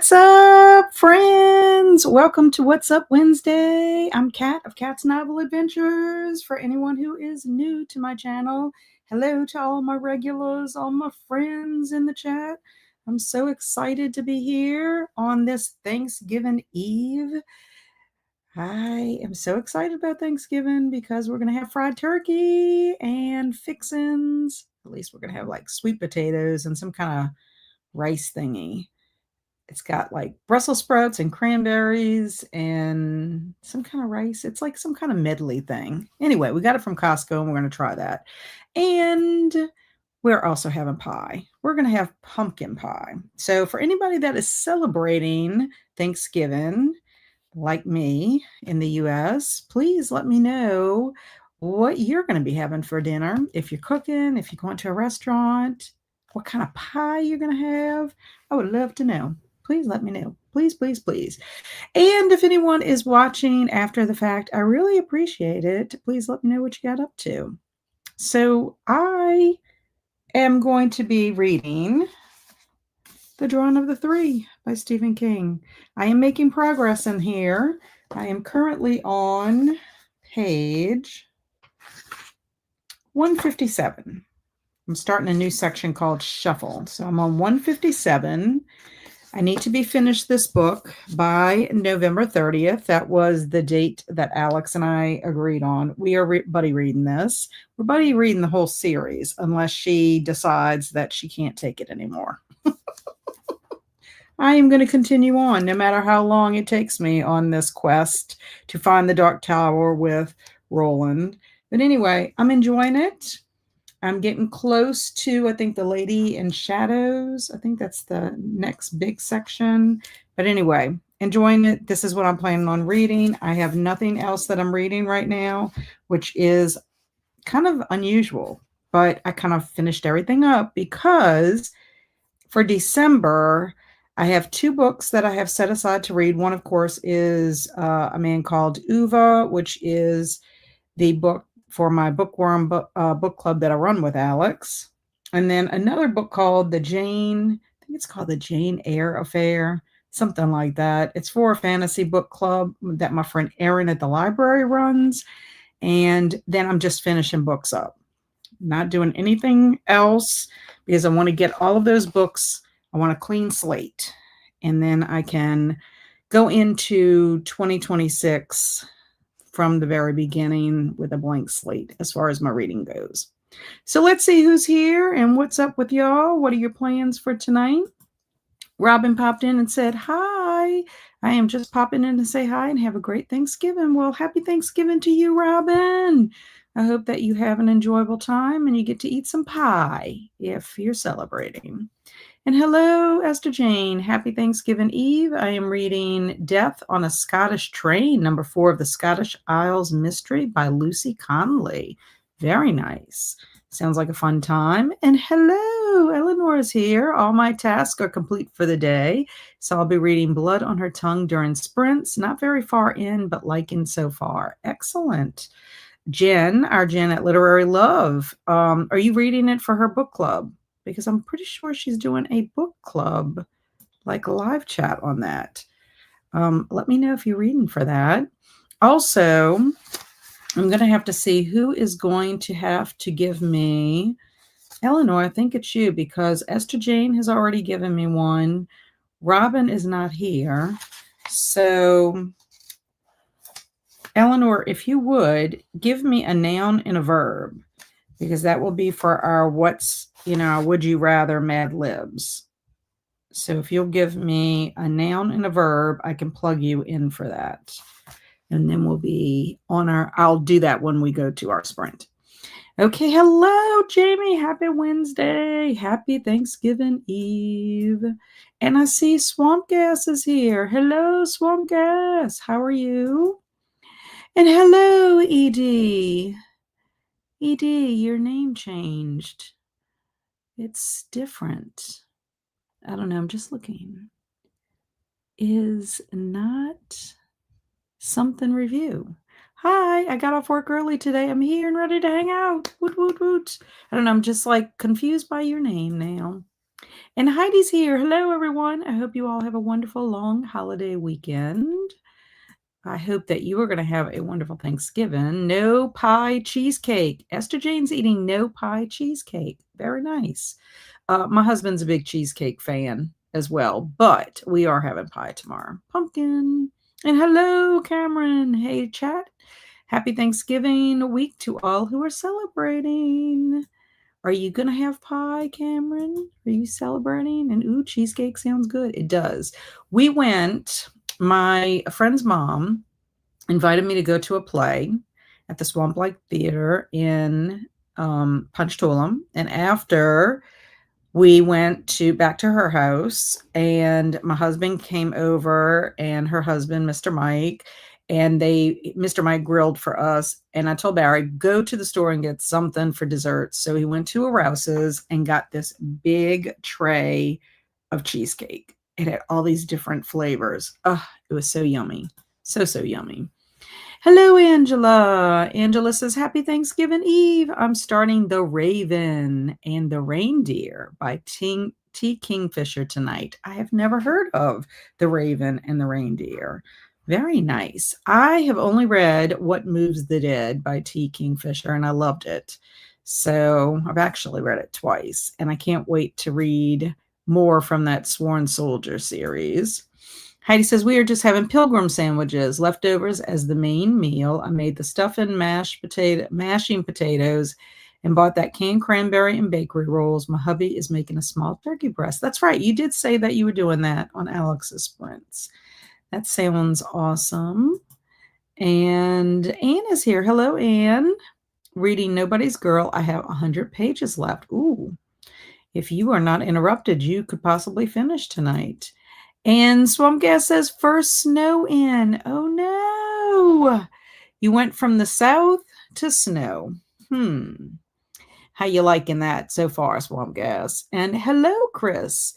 What's up, friends? Welcome to What's Up Wednesday. I'm Kat of Kat's Novel Adventures. For anyone who is new to my channel, hello to all my regulars, all my friends in the chat. I'm so excited to be here on this Thanksgiving Eve. I am so excited about Thanksgiving because we're going to have fried turkey and fixins. At least we're going to have like sweet potatoes and some kind of rice thingy. It's got like Brussels sprouts and cranberries and some kind of rice. It's like some kind of medley thing. Anyway, we got it from Costco and we're going to try that. And we're also having pie. We're going to have pumpkin pie. So for anybody that is celebrating Thanksgiving, like me in the US, please let me know what you're going to be having for dinner. If you're cooking, if you're going to a restaurant, what kind of pie you're going to have. I would love to know. Please let me know. Please, please, please. And if anyone is watching after the fact, I really appreciate it. Please let me know what you got up to. So I am going to be reading The Drawing of the Three by Stephen King. I am making progress in here. I am currently on page 157. I'm starting a new section called Shuffle. So I'm on 157. I need to be finished this book by November 30th. That was the date that Alex and I agreed on. We are buddy reading this. We're buddy reading the whole series unless she decides that she can't take it anymore. I am going to continue on no matter how long it takes me on this quest to find the Dark Tower with Roland. But anyway, I'm enjoying it. I'm getting close to, I think, The Lady in Shadows. I think that's the next big section. But anyway, enjoying it. This is what I'm planning on reading. I have nothing else that I'm reading right now, which is kind of unusual. But I kind of finished everything up because for December, I have two books that I have set aside to read. One, of course, is A Man Called Uva, which is the book for my bookworm book club that I run with Alex. And then another book called I think it's called The Jane Eyre Affair, something like that. It's for a fantasy book club that my friend Erin at the library runs. And then I'm just finishing books up. Not doing anything else because I want to get all of those books. I want a clean slate. And then I can go into 2026 from the very beginning with a blank slate as far as my reading goes. So let's see who's here and what's up with y'all. What are your plans for tonight? Robin popped in and said, hi. I am just popping in to say hi and have a great Thanksgiving. Well, happy Thanksgiving to you, Robin. I hope that you have an enjoyable time and you get to eat some pie if you're celebrating. And hello, Esther Jane. Happy Thanksgiving Eve. I am reading Death on a Scottish Train, number 4 of the Scottish Isles Mystery by Lucy Connolly. Very nice. Sounds like a fun time. And hello, Eleanor is here. All my tasks are complete for the day. So I'll be reading Blood on Her Tongue during sprints. Not very far in, but liking so far. Excellent. Jen, our Jen at Literary Love. Are you reading it for her book club? Because I'm pretty sure she's doing a book club, like a live chat on that. Let me know if you're reading for that. Also, I'm going to have to see who is going to have to give me. Eleanor, I think it's you because Esther Jane has already given me one. Robin is not here. So, Eleanor, if you would, give me a noun and a verb because that will be for our would you rather Mad Libs. So if you'll give me a noun and a verb, I can plug you in for that. And then we'll be on I'll do that when we go to our sprint. Okay, hello, Jamie. Happy Wednesday. Happy Thanksgiving Eve. And I see Swamp Gas is here. Hello, Swamp Gas. How are you? And hello, Edie. Edie, your name changed. It's different. I don't know. I'm just looking. Is not something review. Hi, I got off work early today. I'm here and ready to hang out. Woot, woot, woot. I don't know. I'm just like confused by your name now. And Heidi's here. Hello, everyone. I hope you all have a wonderful long holiday weekend. I hope that you are going to have a wonderful Thanksgiving. No pie cheesecake. Esther Jane's eating no pie cheesecake. Very nice. My husband's a big cheesecake fan as well, but we are having pie tomorrow. Pumpkin. And hello, Cameron. Hey, chat. Happy Thanksgiving week to all who are celebrating. Are you going to have pie, Cameron? Are you celebrating? And ooh, cheesecake sounds good. It does. We went, my friend's mom invited me to go to a play at the Swamp Lake Theater in Punchtoulin. And after, we went back to her house, and my husband came over, and her husband, Mr. Mike, and Mr. Mike grilled for us. And I told Barry, go to the store and get something for dessert. So he went to Arouse's and got this big tray of cheesecake. It had all these different flavors. Oh, it was so yummy. So, so yummy. Hello, Angela. Angela says, Happy Thanksgiving Eve. I'm starting The Raven and the Reindeer by T. Kingfisher tonight. I have never heard of The Raven and the Reindeer. Very nice. I have only read What Moves the Dead by T. Kingfisher, and I loved it. So I've actually read it twice, and I can't wait to read more from that Sworn Soldier series. Heidi says, we are just having pilgrim sandwiches, leftovers as the main meal. I made the stuffing mashing potatoes and bought that canned cranberry and bakery rolls. My hubby is making a small turkey breast. That's right. You did say that you were doing that on Alex's Sprints. That sounds awesome. And Anne is here. Hello, Anne. Reading Nobody's Girl. I have 100 pages left. Ooh. If you are not interrupted, you could possibly finish tonight. And Swamp Gas says, first snow in. Oh, no. You went from the south to snow. How you liking that so far, Swamp Gas? And hello, Chris.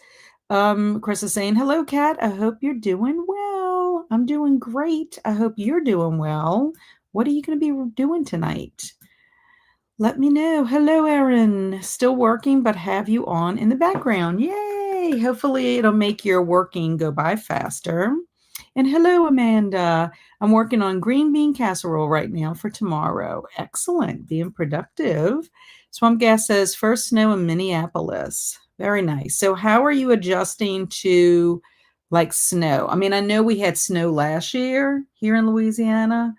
Chris is saying, hello, Kat. I hope you're doing well. I'm doing great. I hope you're doing well. What are you going to be doing tonight? Let me know. Hello, Erin. Still working, but have you on in the background. Yay. Hopefully it'll make your working go by faster. And hello, Amanda. I'm working on green bean casserole right now for tomorrow. Excellent. Being productive. Swamp Gas says, first snow in Minneapolis. Very nice. So how are you adjusting to like snow? I mean, I know we had snow last year here in Louisiana,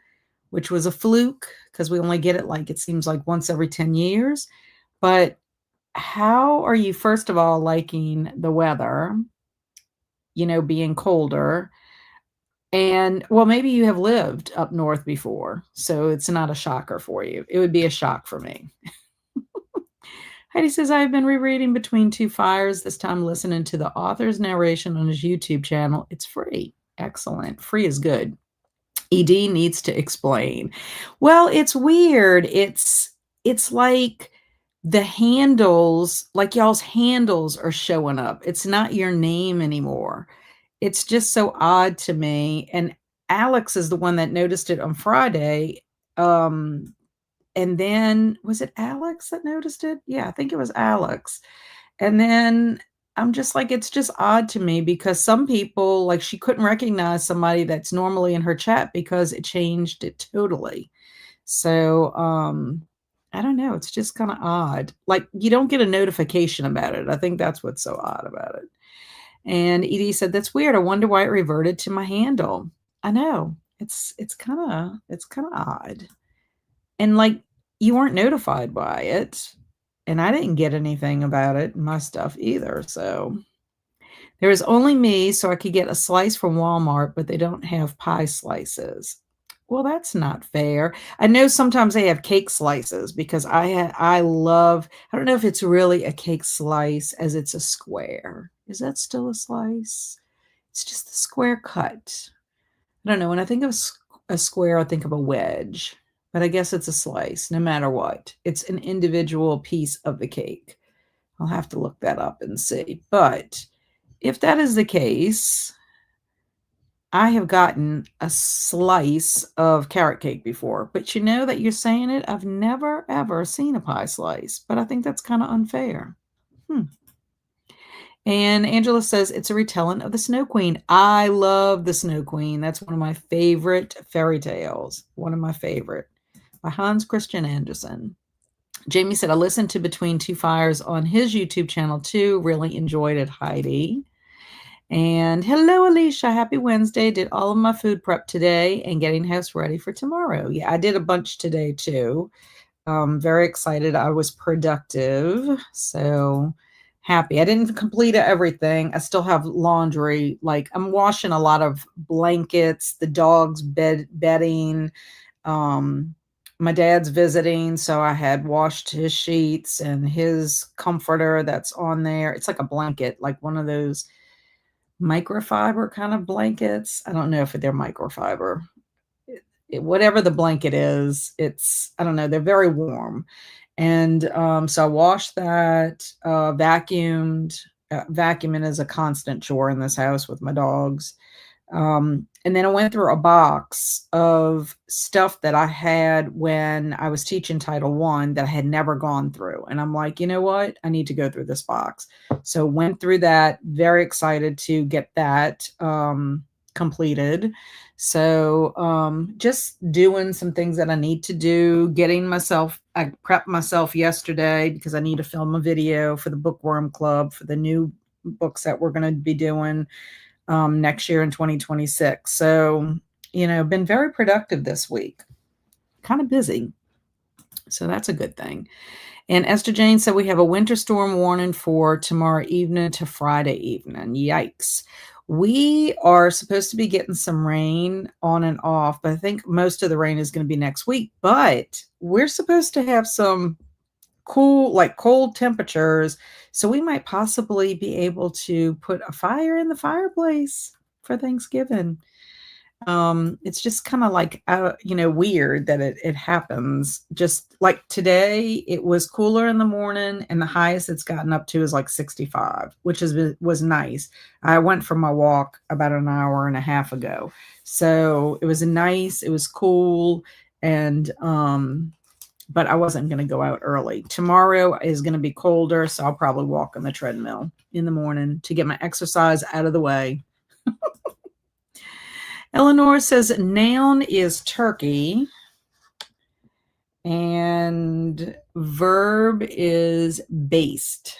which was a fluke because we only get it like it seems like once every 10 years. But how are you, first of all, liking the weather, being colder? And well, maybe you have lived up north before, so it's not a shocker for you. It would be a shock for me. Heidi says, I've been rereading Between Two Fires, this time listening to the author's narration on his YouTube channel. It's free. Excellent. Free is good. ED needs to explain. Well, it's weird. It's like the handles, like y'all's handles are showing up. It's not your name anymore. It's just so odd to me. And Alex is the one that noticed it on Friday. And then was it Alex that noticed it? Yeah, I think it was Alex. And then I'm just like, it's just odd to me because some people, like she couldn't recognize somebody that's normally in her chat because it changed it totally. So I don't know. It's just kind of odd. Like you don't get a notification about it. I think that's what's so odd about it. And Edie said, that's weird. I wonder why it reverted to my handle. I know. It's kind of odd. And like you weren't notified by it. And I didn't get anything about it in my stuff either. So there was only me, so I could get a slice from Walmart, but they don't have pie slices. Well, that's not fair. I know sometimes they have cake slices because I love, I don't know if it's really a cake slice as it's a square. Is that still a slice? It's just the square cut. I don't know. When I think of a square, I think of a wedge, but I guess it's a slice no matter what. It's an individual piece of the cake. I'll have to look that up and see. But if that is the case, I have gotten a slice of carrot cake before, but you know that you're saying it. I've never, ever seen a pie slice, but I think that's kind of unfair. And Angela says it's a retelling of the Snow Queen. I love the Snow Queen. That's one of my favorite fairy tales. One of my favorite, by Hans Christian Andersen. Jamie said, I listened to Between Two Fires on his YouTube channel too. Really enjoyed it, Heidi. And hello, Alicia. Happy Wednesday. Did all of my food prep today and getting house ready for tomorrow. Yeah, I did a bunch today too. Very excited. I was productive. So happy. I didn't complete everything. I still have laundry. Like I'm washing a lot of blankets, the dog's bedding. My dad's visiting, so I had washed his sheets and his comforter that's on there. It's like a blanket, like one of those microfiber kind of blankets. I don't know if they're microfiber. Whatever the blanket is, I don't know, they're very warm. And so I washed that, vacuumed. Vacuuming is a constant chore in this house with my dogs. And then I went through a box of stuff that I had when I was teaching Title I that I had never gone through. And I'm like, you know what? I need to go through this box. So went through that, very excited to get that completed. So just doing some things that I need to do, I prepped myself yesterday because I need to film a video for the Bookworm Club for the new books that we're going to be doing next year in 2026. So, been very productive this week, kind of busy. So that's a good thing. And Esther Jane said we have a winter storm warning for tomorrow evening to Friday evening. Yikes. We are supposed to be getting some rain on and off, but I think most of the rain is going to be next week. But we're supposed to have some cold temperatures. So we might possibly be able to put a fire in the fireplace for Thanksgiving. It's just kind of like, weird that it happens. Just like today, it was cooler in the morning and the highest it's gotten up to is like 65, which was nice. I went for my walk about an hour and a half ago. So it was it was cool. And, but I wasn't going to go out early. Tomorrow is going to be colder, so I'll probably walk on the treadmill in the morning to get my exercise out of the way. Eleanor says noun is turkey and verb is based.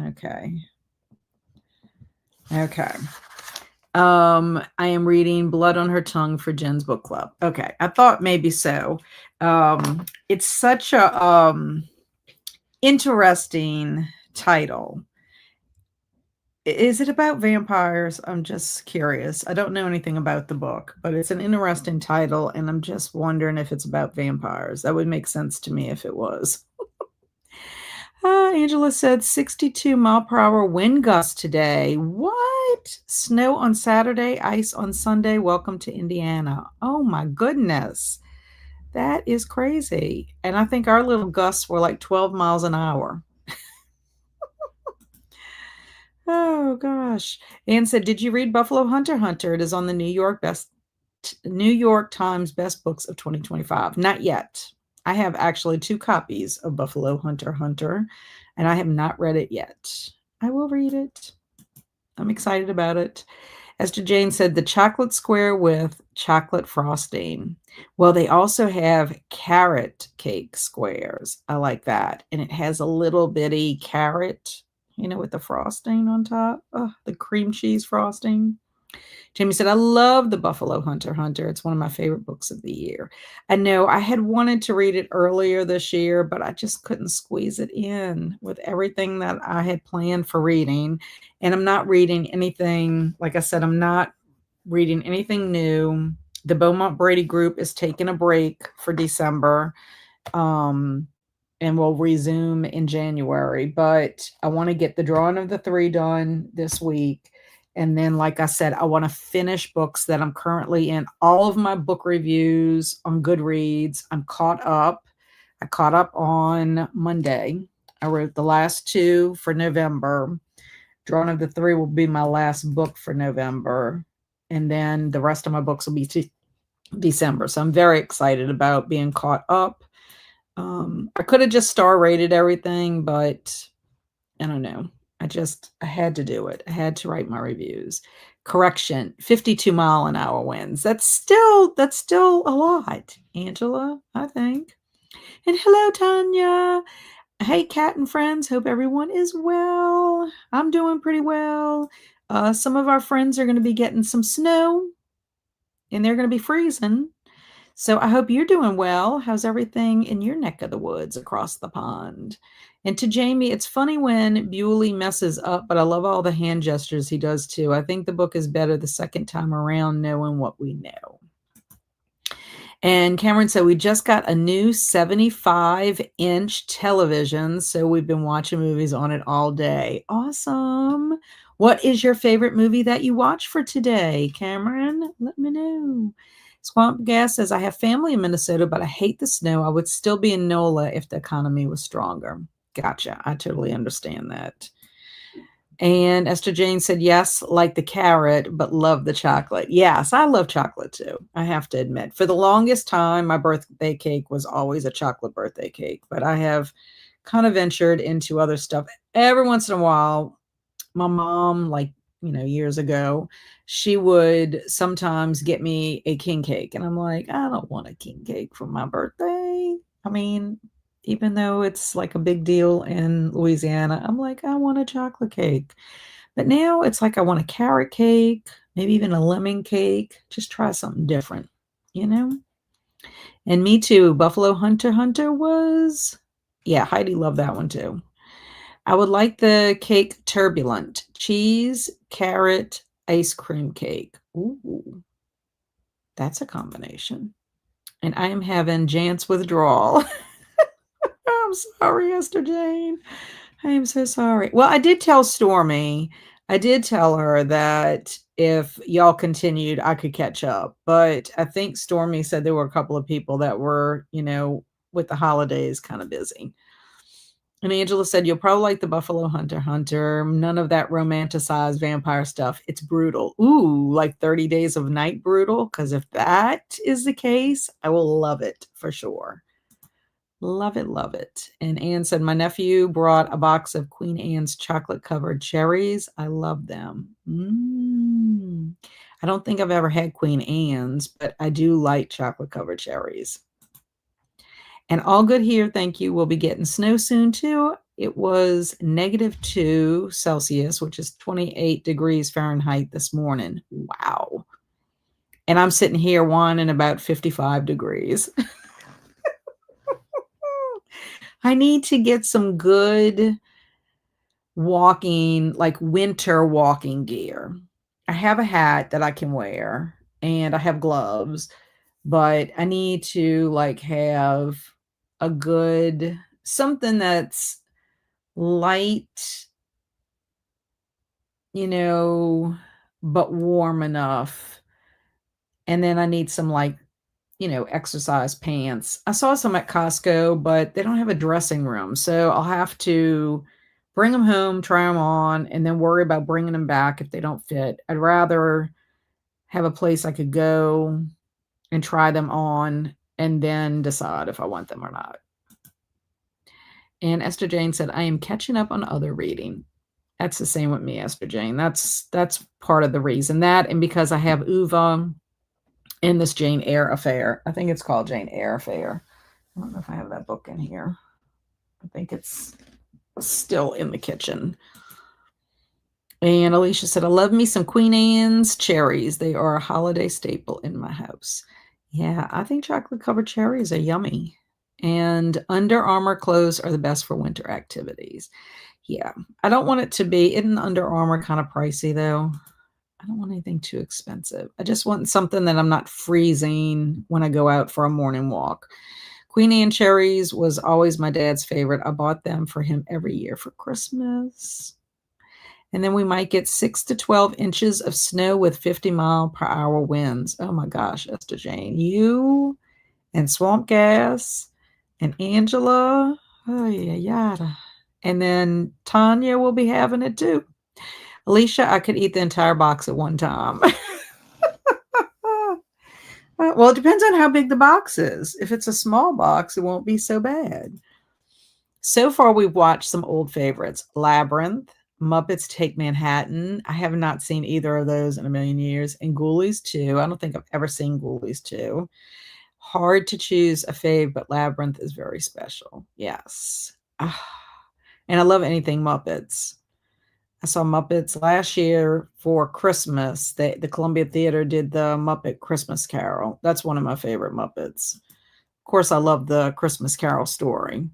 Okay. I am reading Blood on Her Tongue for Jen's book club. Okay. I thought maybe so. It's such a interesting title. Is it about vampires? I'm just curious. I don't know anything about the book, but it's an interesting title, and I'm just wondering if it's about vampires. That would make sense to me if it was. Angela said 62 mile per hour wind gusts today. What? Snow on Saturday, ice on Sunday. Welcome to Indiana. Oh my goodness. That is crazy. And I think our little gusts were like 12 miles an hour. Oh gosh. Anne said, did you read Buffalo Hunter Hunter? It is on the New York Times best books of 2025. Not yet. I have actually 2 copies of Buffalo Hunter Hunter, and I have not read it yet. I will read it. I'm excited about it. Esther Jane said the chocolate square with chocolate frosting. Well, they also have carrot cake squares. I like that. And it has a little bitty carrot, with the frosting on top. Oh, the cream cheese frosting. Jamie said, I love the Buffalo Hunter Hunter. It's one of my favorite books of the year. I know I had wanted to read it earlier this year, but I just couldn't squeeze it in with everything that I had planned for reading. And I'm not reading anything, like I said, I'm not reading anything new. The Beaumont Brady group is taking a break for December. And we'll resume in January. But I want to get the Drawing of the Three done this week. And then, like I said, I want to finish books that I'm currently in. All of my book reviews on Goodreads, I'm caught up. I caught up on Monday. I wrote the last 2 for November. Drawing of the Three will be my last book for November. And then the rest of my books will be December. So I'm very excited about being caught up. I could have just star rated everything, but I don't know. I had to do it. I had to write my reviews. Correction, 52-mile-an-hour winds. That's still a lot, Angela, I think. And hello, Tanya. Hey, cat and friends. Hope everyone is well. I'm doing pretty well. Some of our friends are going to be getting some snow, and they're going to be freezing. So I hope you're doing well. How's everything in your neck of the woods across the pond? And to Jamie, it's funny when Bewley messes up, but I love all the hand gestures he does too. I think the book is better the second time around, knowing what we know. And Cameron said, we just got a new 75-inch television, so we've been watching movies on it all day. Awesome. What is your favorite movie that you watched for today, Cameron? Let me know. Swamp Gas says, I have family in Minnesota, but I hate the snow. I would still be in NOLA if the economy was stronger. Gotcha. I totally understand that. And Esther Jane said, yes, like the carrot, but love the chocolate. Yes, I love chocolate too, I have to admit. For the longest time, my birthday cake was always a chocolate birthday cake, but I have kind of ventured into other stuff. Every once in a while, my mom, like, years ago, she would sometimes get me a king cake. And I'm like, I don't want a king cake for my birthday. I mean, even though it's like a big deal in Louisiana, I'm like, I want a chocolate cake. But now it's like I want a carrot cake, maybe even a lemon cake. Just try something different, you know? And me too. Buffalo Hunter was, yeah, Heidi loved that one too. I would like the cake turbulent. Cheese, carrot, ice cream cake. Ooh, that's a combination. And I am having Jance withdrawal. I'm sorry, Esther Jane. I am so sorry. Well, I did tell Stormy, I did tell her that if y'all continued, I could catch up. But I think Stormy said there were a couple of people that were, with the holidays kind of busy. And Angela said, you'll probably like the Buffalo Hunter. None of that romanticized vampire stuff. It's brutal. Ooh, like 30 Days of Night brutal. Because if that is the case, I will love it for sure. Love it, love it. And Anne said, my nephew brought a box of Queen Anne's chocolate-covered cherries. I love them. I don't think I've ever had Queen Anne's, but I do like chocolate-covered cherries. And all good here, thank you. We'll be getting snow soon, too. It was -2 Celsius, which is 28 degrees Fahrenheit this morning. Wow. And I'm sitting here whining about 55 degrees. I need to get some good walking, like winter walking gear. I have a hat that I can wear, and I have gloves, but I need to like have a good something that's light, but warm enough. And then I need some like, exercise pants. I saw some at Costco, but they don't have a dressing room. So I'll have to bring them home, try them on, and then worry about bringing them back if they don't fit. I'd rather have a place I could go and try them on and then decide if I want them or not. And Esther Jane said, I am catching up on other reading. That's the same with me, Esther Jane. That's part of the reason. That and because I have Uva in this Jane Eyre affair. I think it's called Jane Eyre Affair. I don't know if I have that book in here. I think it's still in the kitchen. And Alicia said, I love me some Queen Anne's cherries. They are a holiday staple in my house. Yeah, I think chocolate-covered cherries are yummy. And Under Armour clothes are the best for winter activities. Yeah, I don't want it to be, isn't Under Armour kind of pricey though? I don't want anything too expensive. I just want something that I'm not freezing when I go out for a morning walk. Queen Anne cherries was always my dad's favorite. I bought them for him every year for Christmas. And then we might get 6 to 12 inches of snow with 50-mile-per-hour winds. Oh my gosh, Esther Jane, you and Swamp Gas and Angela, oh yeah, yada. And then Tanya will be having it too. Alicia, I could eat the entire box at one time. Well, it depends on how big the box is. If it's a small box, it won't be so bad. So far, we've watched some old favorites. Labyrinth, Muppets Take Manhattan. I have not seen either of those in a million years. And Ghoulies 2. I don't think I've ever seen Ghoulies 2. Hard to choose a fave, but Labyrinth is very special. Yes. Ah, and I love anything Muppets. I saw Muppets last year for Christmas. The Columbia Theater did the Muppet Christmas Carol. That's one of my favorite Muppets. Of course, I love the Christmas Carol story.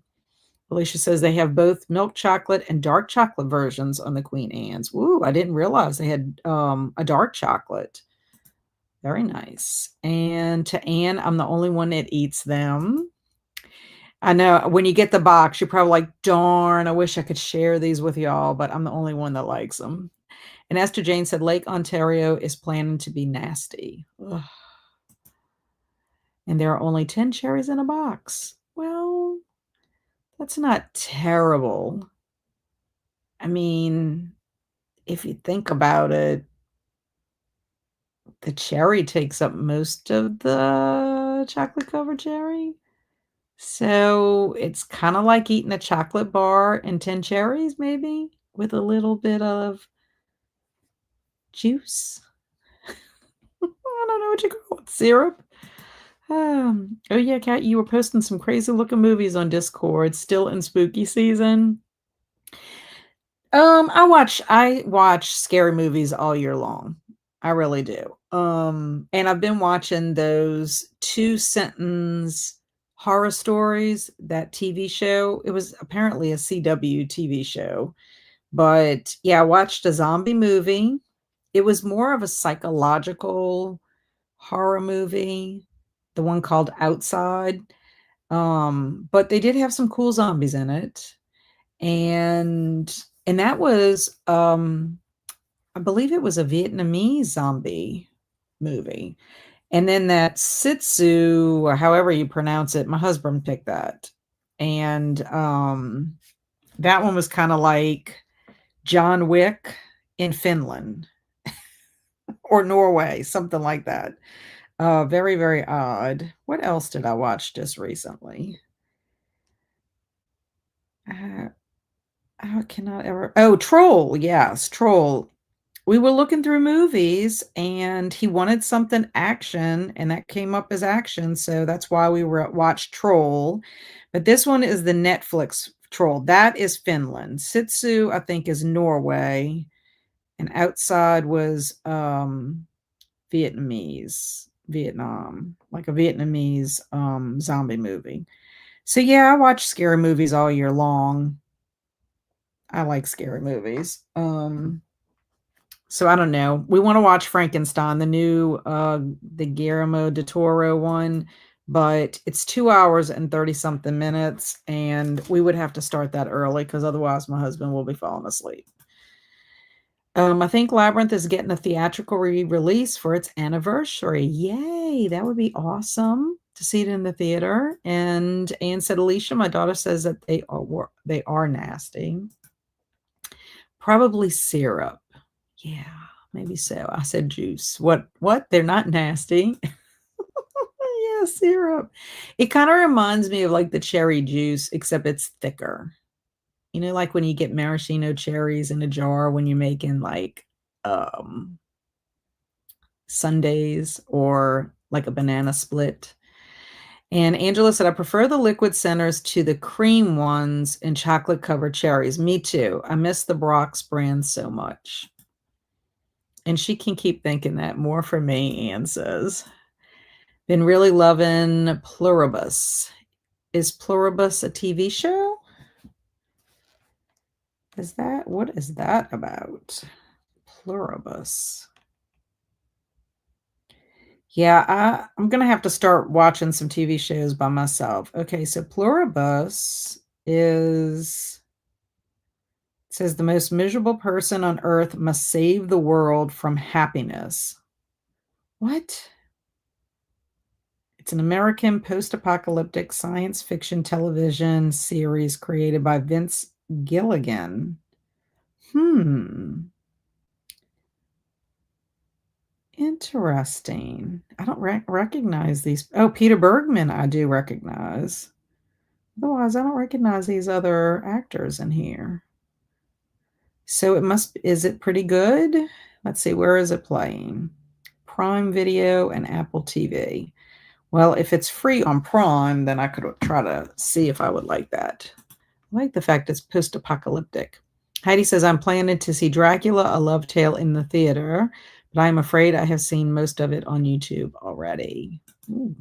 Alicia says they have both milk chocolate and dark chocolate versions on the Queen Anne's. Woo, I didn't realize they had a dark chocolate. Very nice. And to Anne, I'm the only one that eats them. I know when you get the box, you're probably like, darn, I wish I could share these with y'all, but I'm the only one that likes them. And Esther Jane said Lake Ontario is planning to be nasty. Ugh. And there are only 10 cherries in a box. Well, that's not terrible. I mean, if you think about it, the cherry takes up most of the chocolate covered cherry. So it's kind of like eating a chocolate bar and 10 cherries, maybe with a little bit of juice. I don't know what you call it, syrup. Oh yeah, Kat, you were posting some crazy looking movies on Discord, still in spooky season. I watch scary movies all year long. I really do. And I've been watching those two sentence horror stories, that TV show. It was apparently a CW TV show. But yeah, I watched a zombie movie. It was more of a psychological horror movie, the one called Outside. But they did have some cool zombies in it. And that was I believe it was a Vietnamese zombie movie. And then that Sitsu, or however you pronounce it, my husband picked that. And that one was kind of like John Wick in Finland or Norway, something like that. Very, very odd. What else did I watch just recently? Uh, I cannot ever. Oh, Troll. Yes, Troll. We were looking through movies and he wanted something action, and that came up as action. So that's why we were watched Troll. But this one is the Netflix Troll. That is Finland. Sitsu, I think, is Norway. And Outside was Vietnam, like a Vietnamese zombie movie. So yeah, I watch scary movies all year long. I like scary movies. So I don't know. We want to watch Frankenstein, the new the Guillermo del Toro one, but it's 2 hours and 30 something minutes, and we would have to start that early because otherwise my husband will be falling asleep. I think Labyrinth is getting a theatrical re-release for its anniversary. Yay, that would be awesome to see it in the theater. And Anne said, Alicia, my daughter says that they are nasty. Probably syrup. Yeah, maybe so. I said juice. What? They're not nasty. Yeah, syrup. It kind of reminds me of like the cherry juice, except it's thicker. You know, like when you get maraschino cherries in a jar when you're making like um sundaes or like a banana split. And Angela said, I prefer the liquid centers to the cream ones and chocolate covered cherries. Me too. I miss the Brock's brand so much. And she can keep thinking that. More for me, Anne says. Been really loving Pluribus. Is Pluribus a TV show? What is that about? Pluribus. Yeah, I'm gonna have to start watching some TV shows by myself. Okay, so Pluribus is says the most miserable person on earth must save the world from happiness. What? It's an American post-apocalyptic science fiction television series created by Vince Gilligan. Interesting. I don't recognize these. Oh, Peter Bergman, I do recognize. Otherwise, I don't recognize these other actors in here. So is it pretty good? Let's see, where is it playing? Prime Video and Apple TV. Well, if it's free on Prime, then I could try to see if I would like that. I like the fact it's post-apocalyptic. Heidi says, I'm planning to see Dracula, A Love Tale in the theater, but I'm afraid I have seen most of it on YouTube already. Ooh.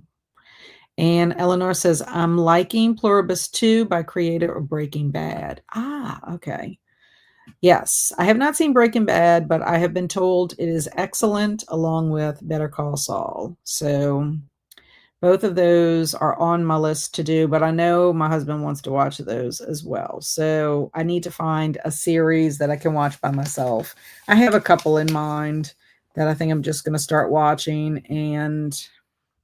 And Eleanor says, I'm liking Pluribus 2 by creator of Breaking Bad. Ah, okay. Yes, I have not seen Breaking Bad, but I have been told it is excellent along with Better Call Saul. So both of those are on my list to do, but I know my husband wants to watch those as well. So I need to find a series that I can watch by myself. I have a couple in mind that I think I'm just going to start watching and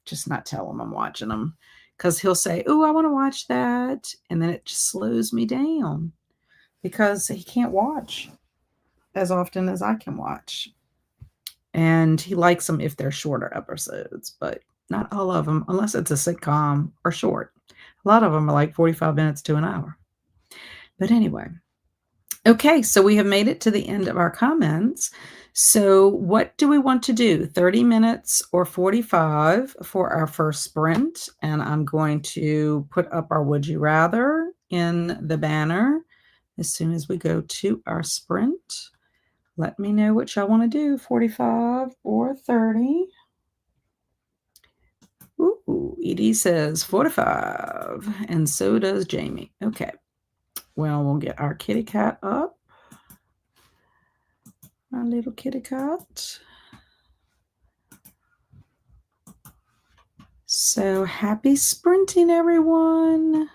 just not tell him I'm watching them because he'll say, "Oh, I want to watch that." And then it just slows me down because he can't watch as often as I can watch. And he likes them if they're shorter episodes, but not all of them, unless it's a sitcom or short. A lot of them are like 45 minutes to an hour. But anyway, okay, so we have made it to the end of our comments. So what do we want to do? 30 minutes or 45 for our first sprint? And I'm going to put up our would you rather in the banner as soon as we go to our sprint. Let me know what y'all want to do, 45 or 30. Ooh, Edie says 45, and so does Jamie. Okay, well, we'll get our kitty cat up. Our little kitty cat. So happy sprinting, everyone.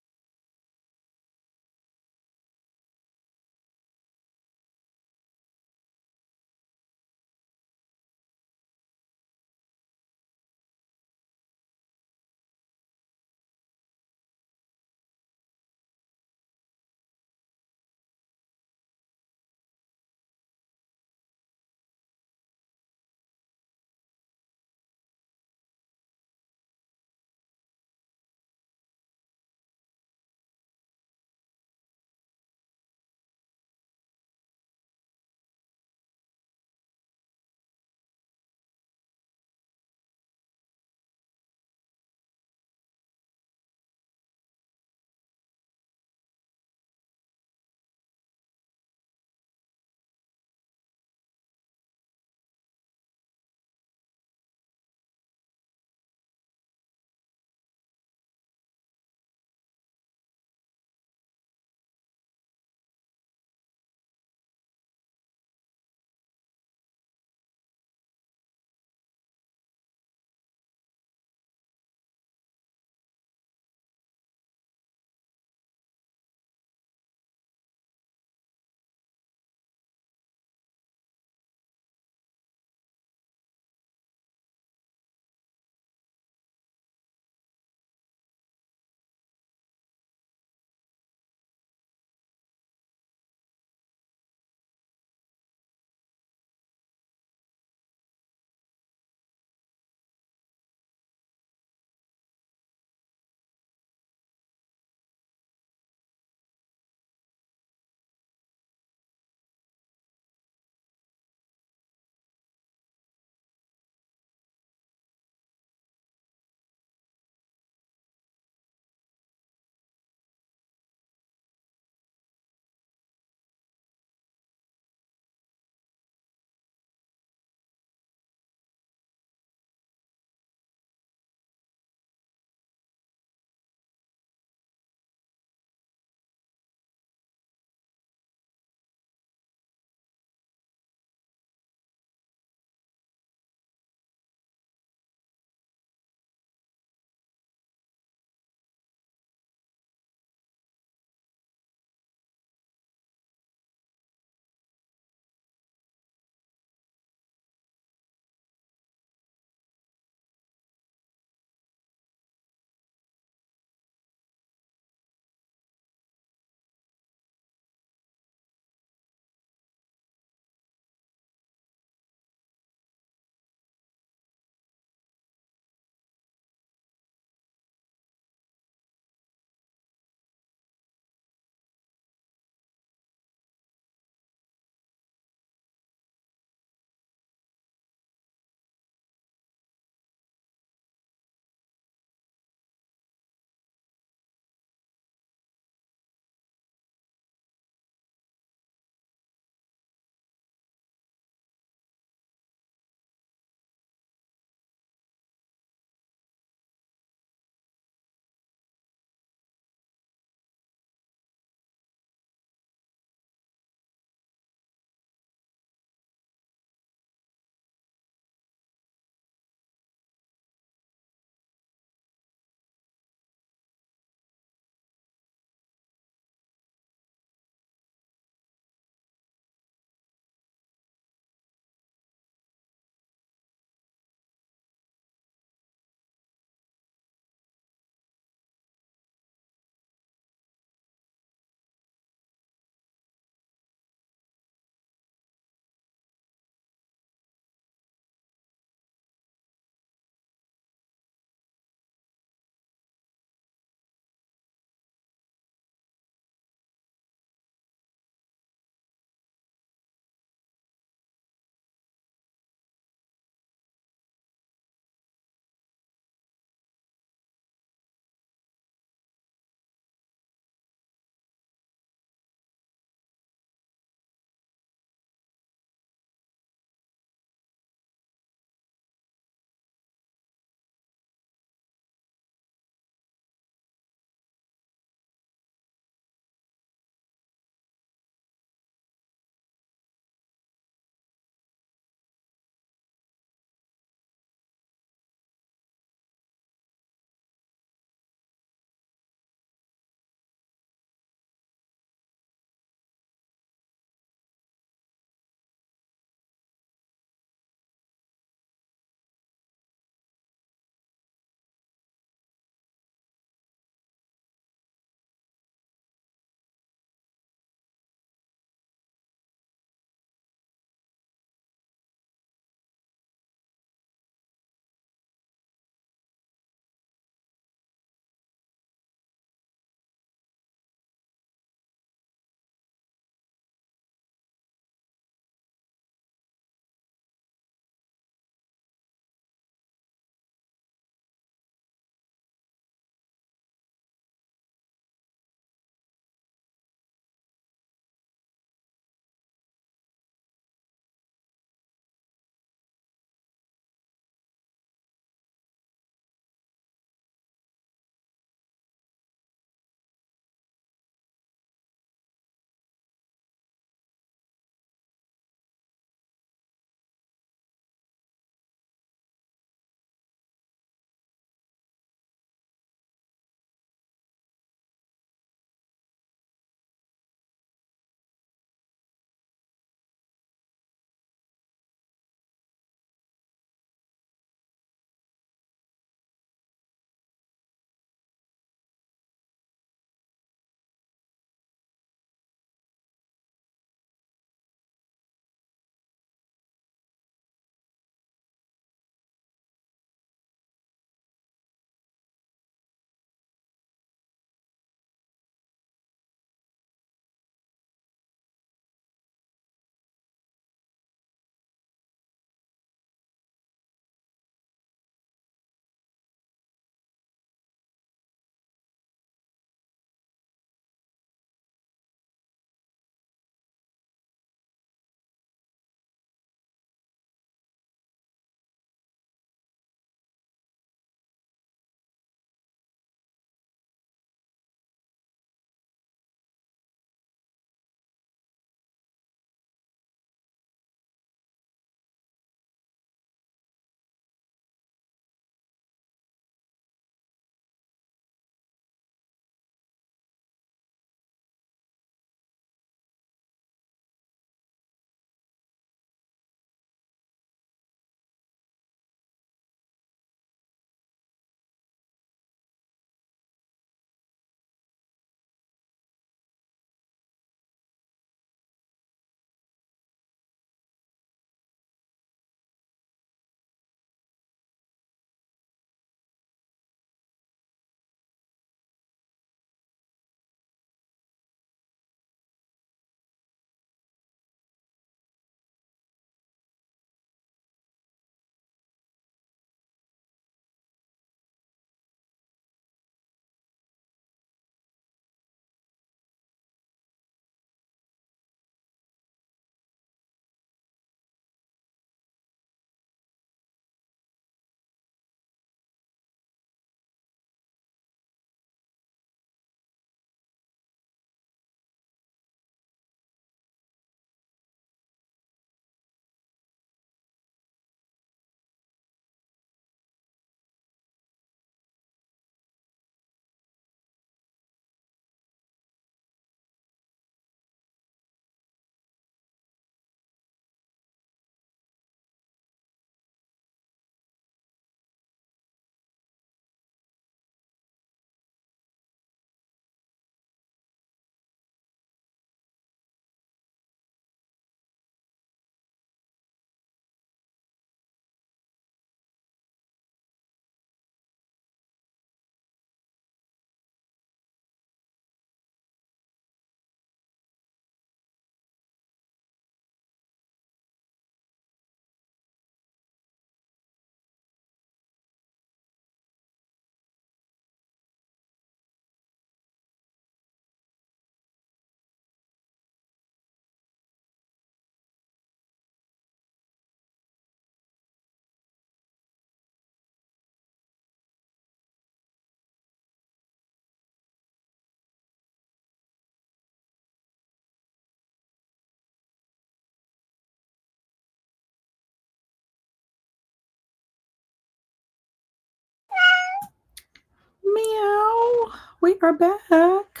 Meow. We are back.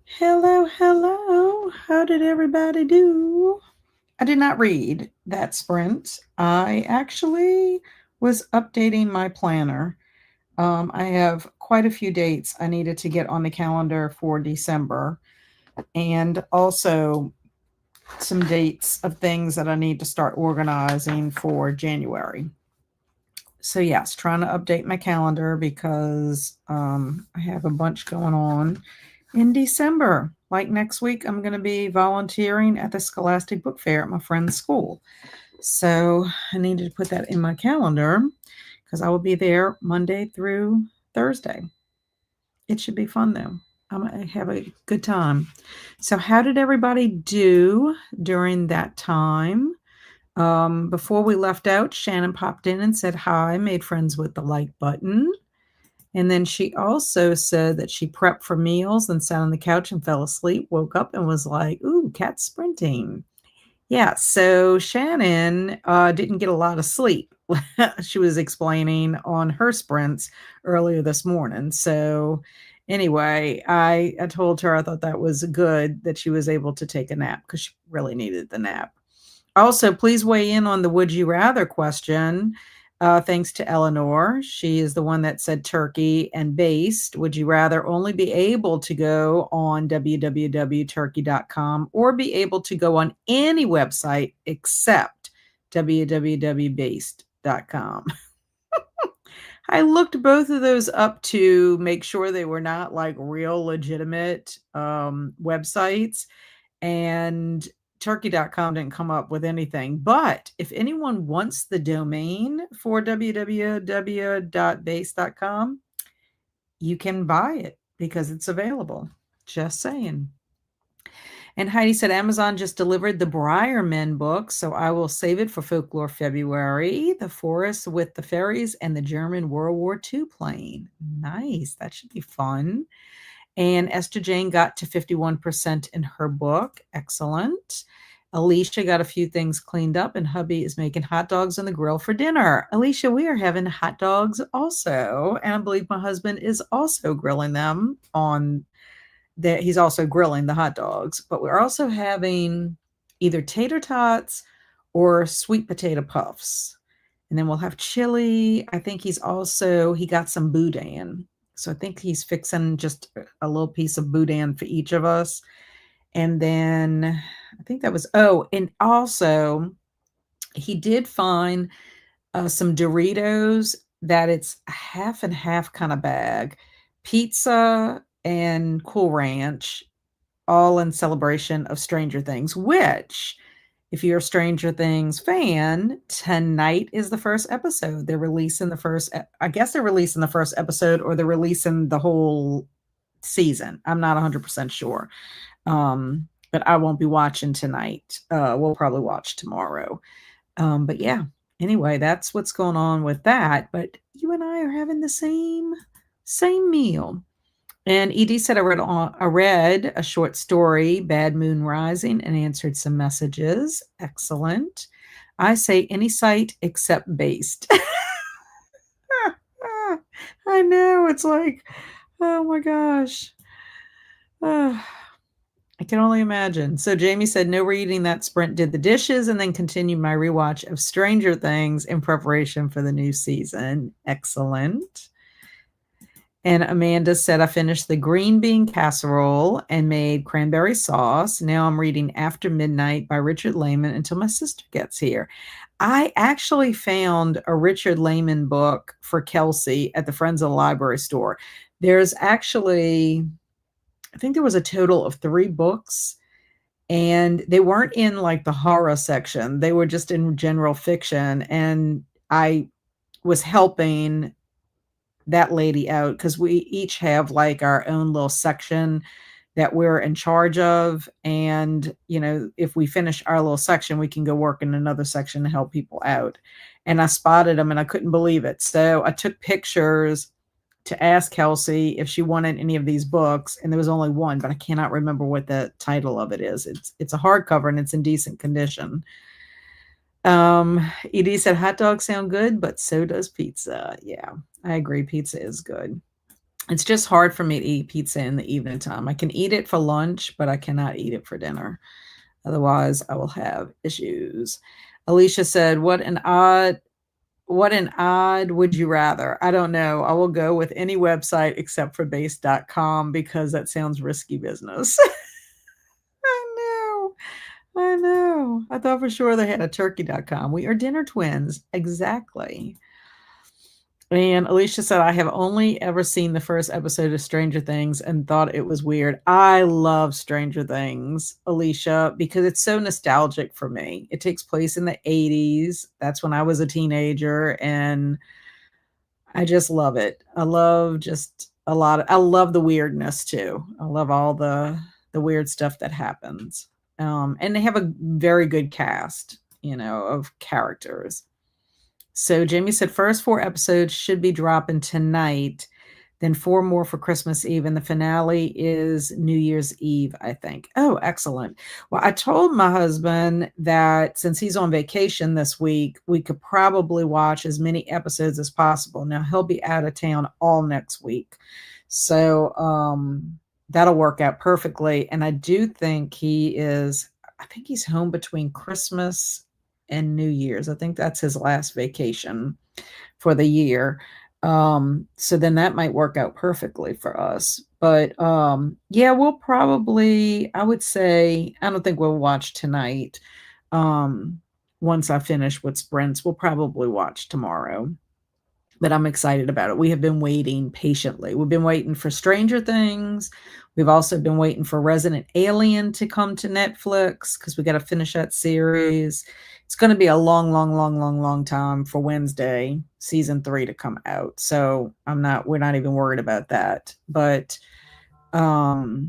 Hello, hello. How did everybody do? I did not read that sprint. I actually was updating my planner. I have quite a few dates I needed to get on the calendar for December, and also some dates of things that I need to start organizing for January. So yes, trying to update my calendar because I have a bunch going on in December. Like next week, I'm going to be volunteering at the Scholastic Book Fair at my friend's school. So I needed to put that in my calendar because I will be there Monday through Thursday. It should be fun though. I'm going to have a good time. So how did everybody do during that time? Before we left out, Shannon popped in and said hi, made friends with the like button. And then she also said that she prepped for meals and sat on the couch and fell asleep, woke up and was like, ooh, cat sprinting. Yeah, so Shannon didn't get a lot of sleep. She was explaining on her sprints earlier this morning. So anyway, I told her I thought that was good that she was able to take a nap because she really needed the nap. Also, please weigh in on the would you rather question. Thanks to Eleanor. She is the one that said turkey and based. Would you rather only be able to go on www.turkey.com or be able to go on any website except www.based.com? I looked both of those up to make sure they were not like real legitimate websites. And turkey.com didn't come up with anything. But if anyone wants the domain for www.base.com, you can buy it because it's available. Just saying. And Heidi said Amazon just delivered the Briarmen book, so I will save it for Folklore February. The Forest with the Fairies and the German World War II plane. Nice. That should be fun. And Esther Jane got to 51% in her book. Excellent. Alicia got a few things cleaned up, and hubby is making hot dogs on the grill for dinner. Alicia, we are having hot dogs also. And I believe my husband is also grilling them on that. He's also grilling the hot dogs, but we're also having either tater tots or sweet potato puffs. And then we'll have chili. I think he got some boudin. So I think he's fixing just a little piece of boudin for each of us. And then I think that was, and also he did find some Doritos that it's a half and half kind of bag, pizza and Cool Ranch, all in celebration of Stranger Things, which, if you're a Stranger Things fan, tonight is the first episode. They're releasing the first episode, or they're releasing the whole season. I'm not 100% sure. But I won't be watching tonight. We'll probably watch tomorrow. But yeah, anyway, that's what's going on with that. But you and I are having the same meal. And Edie said, I read a short story, Bad Moon Rising, and answered some messages. Excellent. I say any site except based. I know. It's like, oh my gosh. I can only imagine. So Jamie said, no reading that sprint, did the dishes, and then continued my rewatch of Stranger Things in preparation for the new season. Excellent. And Amanda said, I finished the green bean casserole and made cranberry sauce. Now I'm reading After Midnight by Richard Lehman until my sister gets here. I actually found a Richard Lehman book for Kelsey at the Friends of the Library store. There's actually, I think there was a total of 3 books, and they weren't in like the horror section. They were just in general fiction. And I was helping that lady out because we each have like our own little section that we're in charge of. And, if we finish our little section, we can go work in another section to help people out. And I spotted them and I couldn't believe it. So I took pictures to ask Kelsey if she wanted any of these books. And there was only one, but I cannot remember what the title of it is. It's a hardcover and it's in decent condition. Edie said hot dogs sound good, but so does pizza. Yeah, I agree. Pizza is good. It's just hard for me to eat pizza in the evening time. I can eat it for lunch, but I cannot eat it for dinner. Otherwise, I will have issues. Alicia said, what an odd would you rather? I don't know. I will go with any website except for base.com because that sounds risky business. I know. I know. I thought for sure they had a turkey.com. We are dinner twins. Exactly. And Alicia said, I have only ever seen the first episode of Stranger Things and thought it was weird. I love Stranger Things, Alicia, because it's so nostalgic for me. It takes place in the 80s. That's when I was a teenager, and I just love it. I love just a lot of, I love the weirdness too. I love all the weird stuff that happens. And they have a very good cast, of characters. So Jamie said first 4 episodes should be dropping tonight, then 4 more for Christmas Eve, and the finale is New Year's Eve, I think. Oh, excellent. Well, I told my husband that since he's on vacation this week, we could probably watch as many episodes as possible. Now he'll be out of town all next week. So that'll work out perfectly. And I do think I think he's home between Christmas and New Year's. I think that's his last vacation for the year. So then that might work out perfectly for us. But yeah, we'll probably, I would say, I don't think we'll watch tonight. Once I finish with sprints, we'll probably watch tomorrow. But I'm excited about it. We have been waiting patiently. We've been waiting for Stranger Things. We've also been waiting for Resident Alien to come to Netflix because we got to finish that series. It's going to be a long, long, long, long, long time for Wednesday season 3 to come out. So we're not even worried about that. But so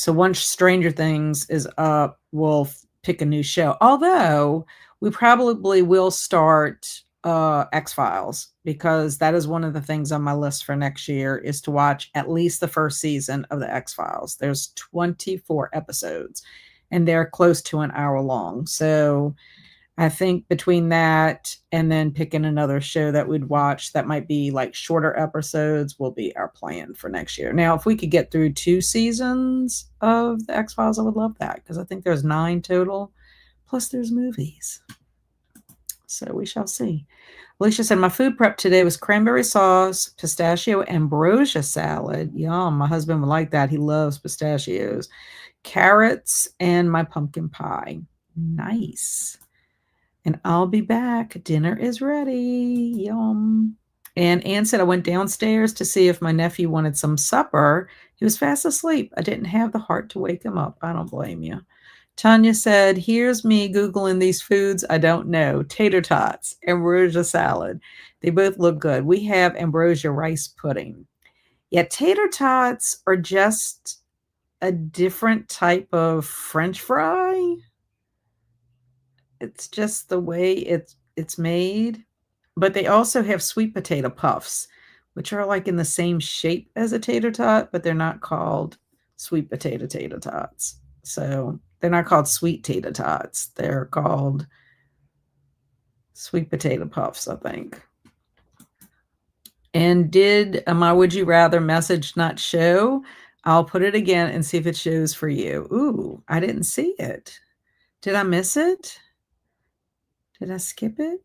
once Stranger Things is up, we'll pick a new show. Although we probably will start X-Files because that is one of the things on my list for next year is to watch at least the first season of the X-Files. There's 24 episodes and they're close to an hour long. So I think between that and then picking another show that we'd watch that might be like shorter episodes will be our plan for next year. Now, if we could get through 2 seasons of the X-Files, I would love that because I think there's 9 total. Plus there's movies. So we shall see. Alicia said, my food prep today was cranberry sauce, pistachio ambrosia salad. Yum. My husband would like that. He loves pistachios. Carrots and my pumpkin pie. Nice. And I'll be back. Dinner is ready. Yum. And Ann said, I went downstairs to see if my nephew wanted some supper. He was fast asleep. I didn't have the heart to wake him up. I don't blame you. Tanya said, here's me Googling these foods I don't know. Tater tots, ambrosia salad. They both look good. We have ambrosia rice pudding. Yeah, tater tots are just a different type of French fry. It's just the way it's made. But they also have sweet potato puffs, which are like in the same shape as a tater tot, but they're not called sweet potato tater tots. So they're not called sweet tater tots. They're called sweet potato puffs, I think. And did my would you rather message not show? I'll put it again and see if it shows for you. Ooh, I didn't see it. Did I miss it? Did I skip it?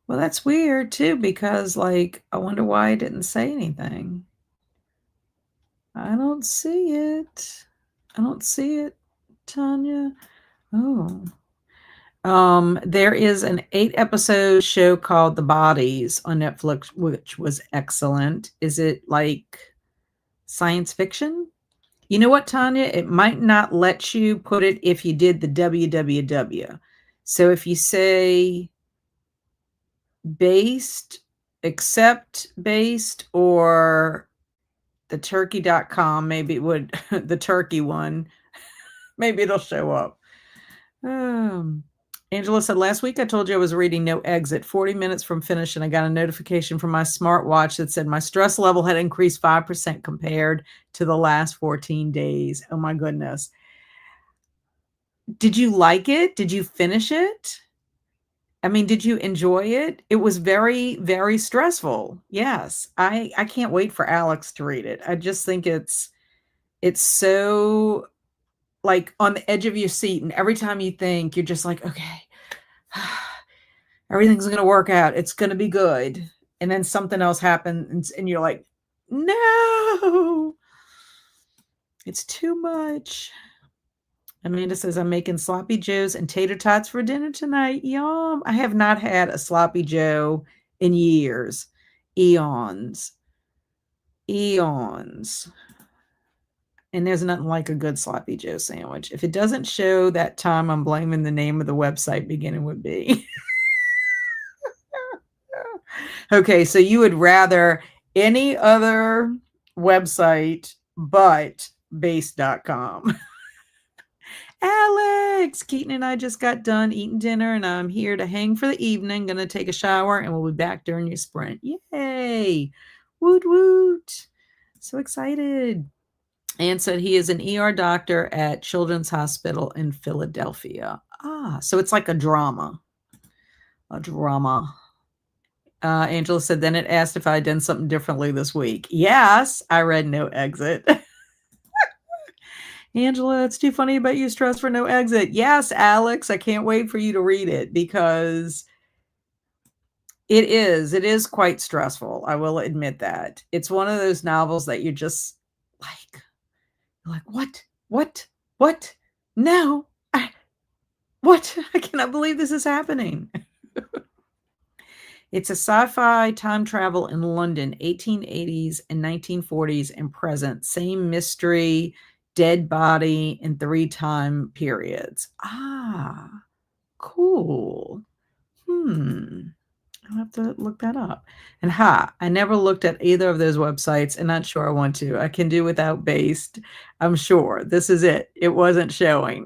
Well, that's weird too, because like, I wonder why I didn't say anything. I don't see it. I don't see it, Tanya. Oh. There is an 8-episode show called The Bodies on Netflix, which was excellent. Is it like science fiction? You know what, Tanya? It might not let you put it if you did the www. So if you say based, except based, or the turkey.com, maybe it would, the turkey one, maybe it'll show up. Angela said, last week I told you I was reading No Exit 40 minutes from finish, and I got a notification from my smartwatch that said my stress level had increased 5% compared to the last 14 days. Oh my goodness. Did you like it? Did you finish it? I mean, did you enjoy it? It was very, very stressful. Yes. I can't wait for Alex to read it. I just think it's so like on the edge of your seat, and every time you think, you're just like, okay, everything's going to work out. It's going to be good. And then something else happens and you're like, no, it's too much. Amanda says, I'm making sloppy joes and tater tots for dinner tonight. Yum. I have not had a sloppy joe in years. Eons. Eons. And there's nothing like a good sloppy joe sandwich. If it doesn't show that time, I'm blaming the name of the website beginning with B. Okay, so you would rather any other website but base.com. Alex, Keaton and I just got done eating dinner and I'm here to hang for the evening. Gonna take a shower and we'll be back during your sprint. Yay! Woot woot! So excited. Ann said he is an ER doctor at Children's Hospital in Philadelphia. Ah, so it's like a drama. A drama. Angela said, then it asked if I had done something differently this week. Yes, I read No Exit. Angela, it's too funny about you stress for No Exit. Yes, Alex, I can't wait for you to read it because it is quite stressful. I will admit that. It's one of those novels that you're just like, what? No, what? I cannot believe this is happening. It's a sci-fi time travel in London, 1880s and 1940s and present. Same mystery, dead body in 3 time periods. Ah, cool. I'll have to look that up. And I never looked at either of those websites and not sure I want to. I can do without Based. I'm sure. This is it. It wasn't showing.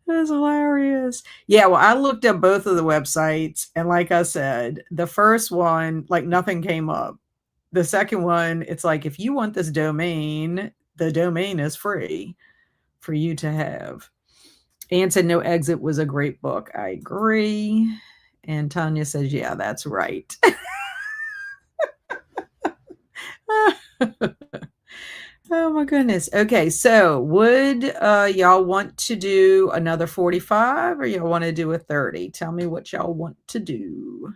That's hilarious. Yeah, well, I looked up both of the websites, and like I said, the first one, like nothing came up. The second one, it's like if you want this domain, the domain is free for you to have. Anne said No Exit was a great book. I agree. And Tanya says, yeah, that's right. Oh my goodness. Okay, so would y'all want to do another 45 or y'all want to do a 30? Tell me what y'all want to do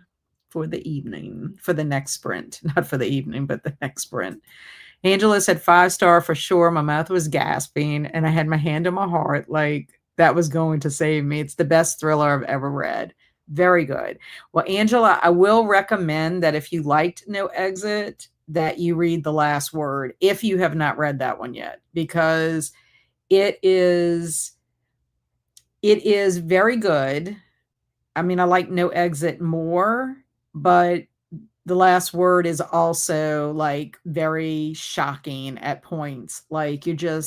for the evening, for the next sprint. Not for the evening, but the next sprint. Angela said 5-star for sure. My mouth was gasping and I had my hand on my heart like that was going to save me. It's the best thriller I've ever read. Very good. Well, Angela, I will recommend that if you liked No Exit, that you read The Last Word if you have not read that one yet, because it is very good. I mean, I like No Exit more, but The Last Word is also like very shocking at points. Like you're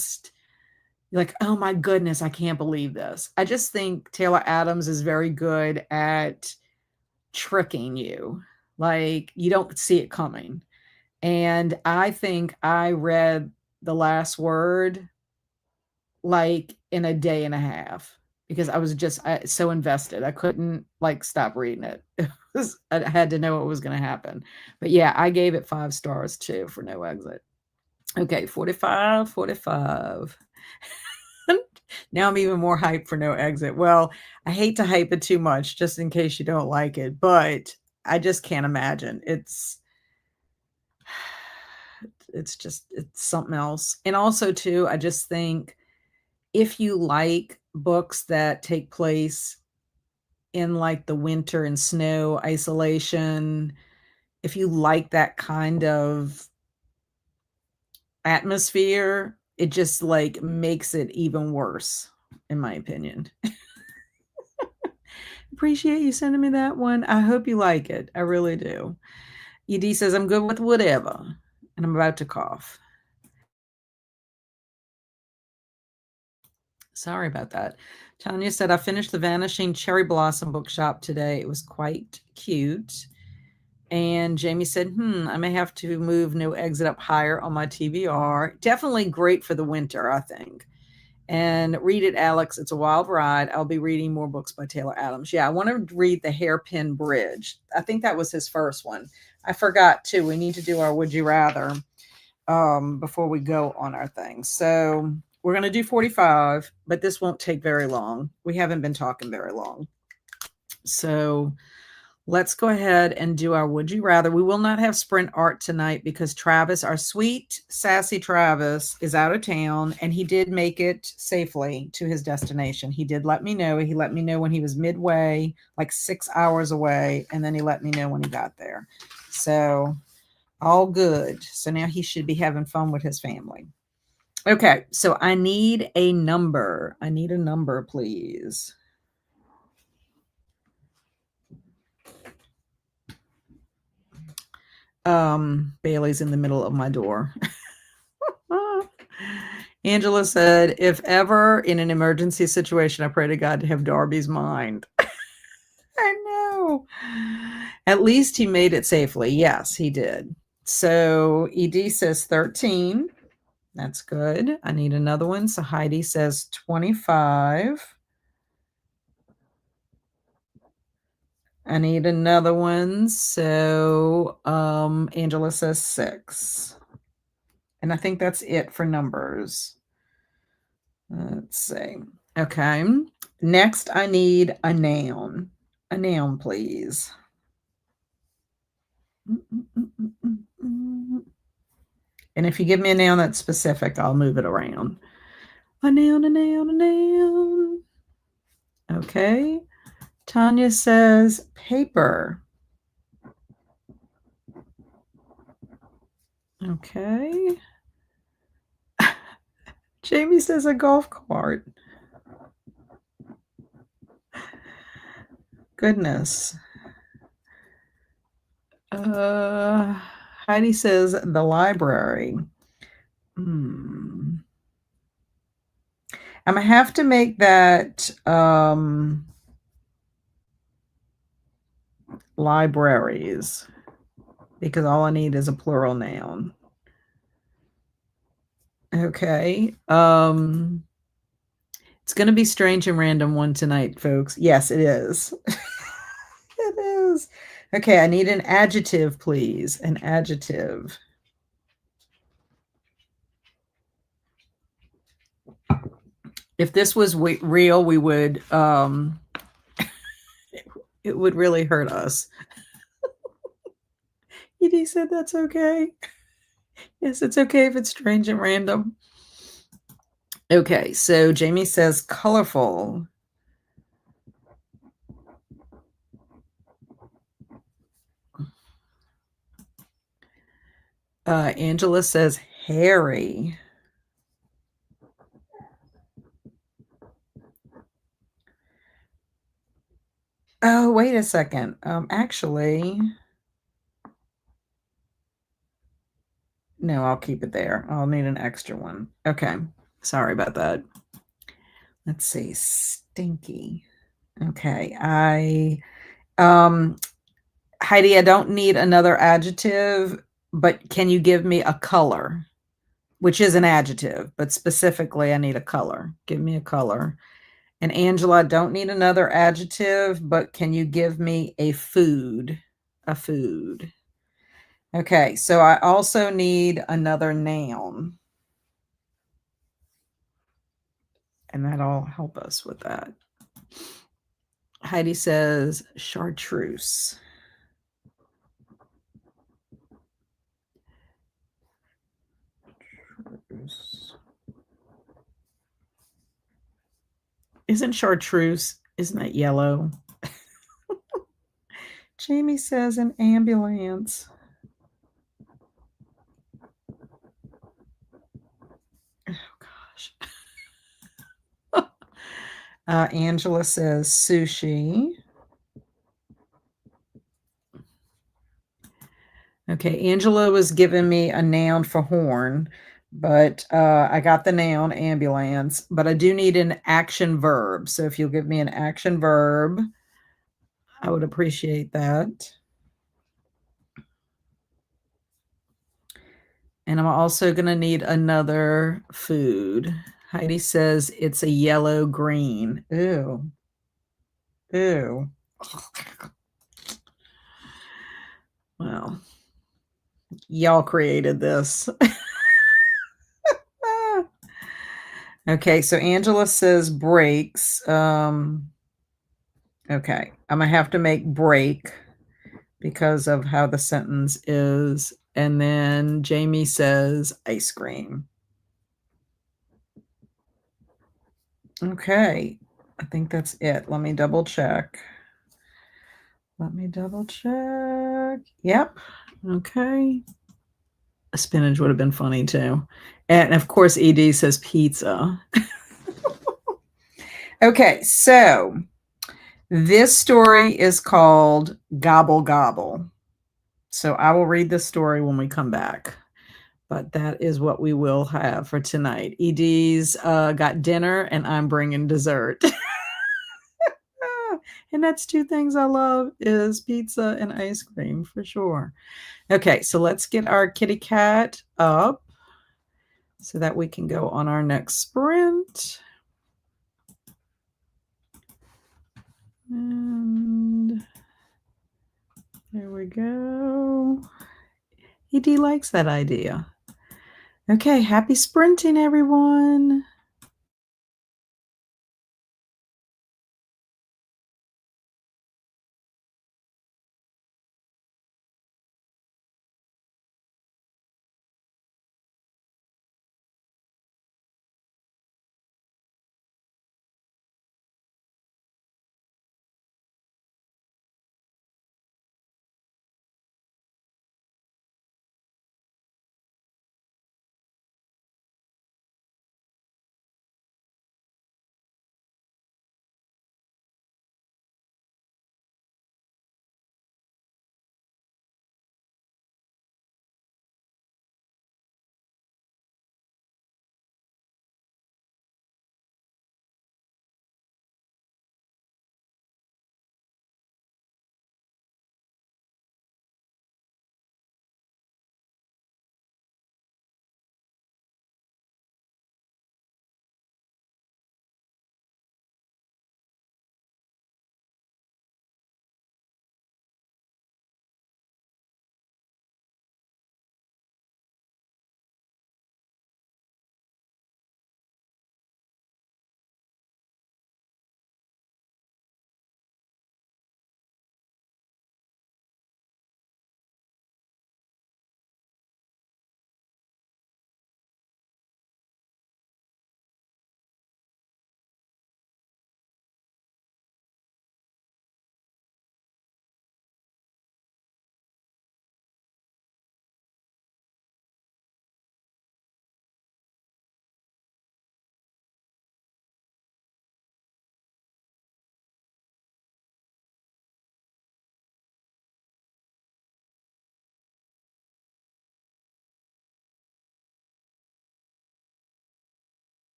like, oh my goodness, I can't believe this. I just think Taylor Adams is very good at tricking you. Like you don't see it coming. And I think I read The Last Word like in a day and a half because I was just so invested. I couldn't like stop reading it. I had to know what was going to happen. But yeah, I gave it 5 stars too for No Exit. Okay, 45. Now I'm even more hyped for No Exit. Well, I hate to hype it too much just in case you don't like it, but I just can't imagine. It's something else. And also too, I just think if you like books that take place in like the winter and snow isolation, if you like that kind of atmosphere, it just like makes it even worse, in my opinion. Appreciate you sending me that one. I hope you like it. I really do. ED says, I'm good with whatever. And I'm about to cough. Sorry about that. Tanya said, I finished The Vanishing Cherry Blossom bookshop today. It was quite cute. And Jamie said, I may have to move No Exit up higher on my TBR. Definitely great for the winter, I think. And read it, Alex. It's a wild ride. I'll be reading more books by Taylor Adams. Yeah, I want to read The Hairpin Bridge. I think that was his first one. I forgot too. We need to do our Would You Rather before we go on our thing. So we're going to do 45, but this won't take very long. We haven't been talking very long. So let's go ahead and do our Would You Rather. We will not have sprint art tonight because Travis, our sweet, sassy Travis, is out of town, and he did make it safely to his destination. He did let me know. He let me know when he was midway, like 6 hours away, and then he let me know when he got there. So all good. So now he should be having fun with his family. Okay, so I need a number. I need a number, please. Bailey's in the middle of my door. Angela said, if ever in an emergency situation, I pray to God to have Darby's mind. I know. At least he made it safely. Yes, he did. So ED says 13. That's good. I need another one. So Heidi says 25. I need another one. So Angela says 6. And I think that's it for numbers. Let's see. Okay. Next, I need a noun. A noun, please. And if you give me a noun that's specific, I'll move it around. A noun, a noun, a noun. Okay. Tanya says paper. Okay. Jamie says a golf cart. Goodness. Heidi says the library. I'm gonna have to make that libraries, because all I need is a plural noun. Okay. It's going to be strange and random one tonight, folks. Yes, it is. It is. Okay, I need an adjective, please. An adjective. If this was real, we would it would really hurt us. Edie said that's okay. Yes, it's okay if it's strange and random. Okay, so Jamie says colorful. Angela says hairy. Oh, wait a second. Actually, no, I'll keep it there. I'll need an extra one. Okay. Sorry about that. Let's see. Stinky. Okay. Heidi, I don't need another adjective, but can you give me a color, which is an adjective, but specifically I need a color. Give me a color. And Angela, I don't need another adjective, but can you give me a food? A food. Okay, so I also need another noun. And that'll help us with that. Heidi says chartreuse. Isn't chartreuse, isn't that yellow? Jamie says an ambulance. Oh, gosh. Angela says sushi. Okay, Angela was giving me a noun for horn, but I got the noun ambulance, but I do need an action verb. So if you'll give me an action verb, I would appreciate that. And I'm also going to need another food. Heidi says it's a yellow green. Ew. Ew. Well, y'all created this. Okay, so Angela says breaks. Okay, I'm gonna have to make break because of how the sentence is. And then Jamie says ice cream. Okay, I think that's it. Let me double check. Yep. Okay. Spinach would have been funny too. And of course, ED says pizza. Okay, so this story is called Gobble Gobble. So I will read the story when we come back. But that is what we will have for tonight. ED's got dinner, and I'm bringing dessert. And that's two things I love is pizza and ice cream for sure. Okay, so let's get our kitty cat up so that we can go on our next sprint. And there we go. ED likes that idea. Okay, happy sprinting, everyone.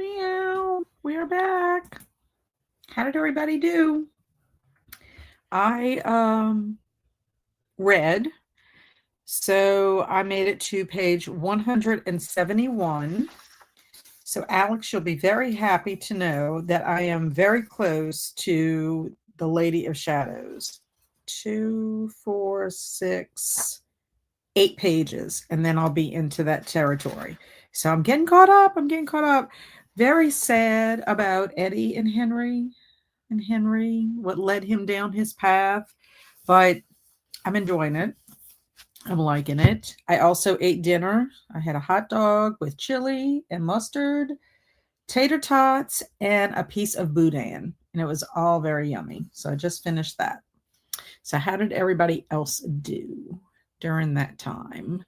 Meow. We are back. How did everybody do? I read. So I made it to page 171. So Alex, you'll be very happy to know that I am very close to the Lady of Shadows. 2, 4, 6, 8 pages, and then I'll be into that territory. So I'm getting caught up. Very sad about Eddie and Henry, what led him down his path, but I'm enjoying it. I'm liking it. I also ate dinner. I had a hot dog with chili and mustard, tater tots, and a piece of boudin, and it was all very yummy. So I just finished that. So how did everybody else do during that time?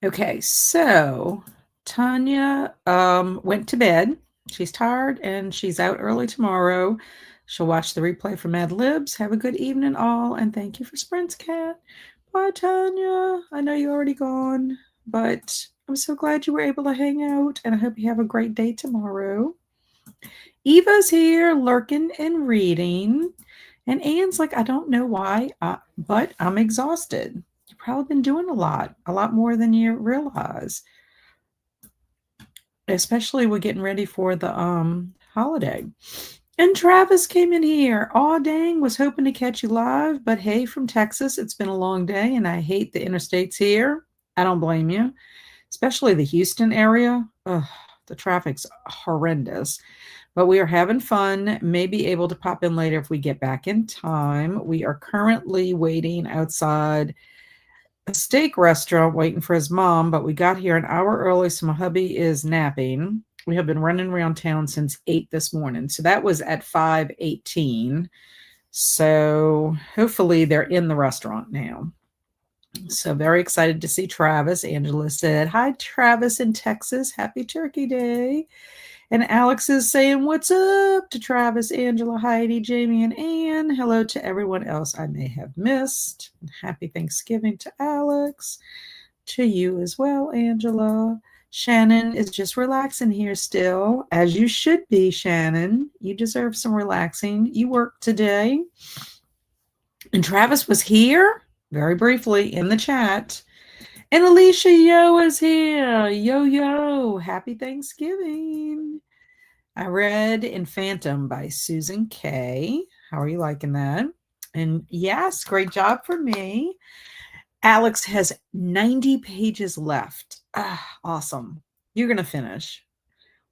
Okay, so Tanya went to bed. She's tired and she's out early tomorrow. She'll watch the replay for Mad Libs. Have a good evening, all, and thank you for Sprints, Cat. Bye, Tanya. I know you're already gone, but I'm so glad you were able to hang out, and I hope you have a great day tomorrow. Eva's here, lurking and reading. And Anne's like, I don't know why, but I'm exhausted. You've probably been doing a lot more than you realize. Especially with getting ready for the holiday. And Travis came in here. Aw, dang, was hoping to catch you live, but hey, from Texas, it's been a long day, and I hate the interstates here. I don't blame you, especially the Houston area. Ugh, the traffic's horrendous. But we are having fun. May be able to pop in later if we get back in time. We are currently waiting outside a steak restaurant waiting for his mom, but we got here an hour early, so my hubby is napping. We have been running around town since 8 this morning. So that was at 5:18. So hopefully they're in the restaurant now. So very excited to see Travis. Angela said, hi, Travis in Texas. Happy Turkey Day. And Alex is saying, what's up to Travis, Angela, Heidi, Jamie, and Anne. Hello to everyone else I may have missed. And happy Thanksgiving to Alex. To you as well, Angela. Shannon is just relaxing here still, as you should be, Shannon. You deserve some relaxing. You worked today. And Travis was here, very briefly, in the chat. And Alicia Yo is here. Yo. Happy Thanksgiving. I read In Phantom by Susan Kay. How are you liking that? And yes, great job for me. Alex has 90 pages left. Awesome. You're going to finish.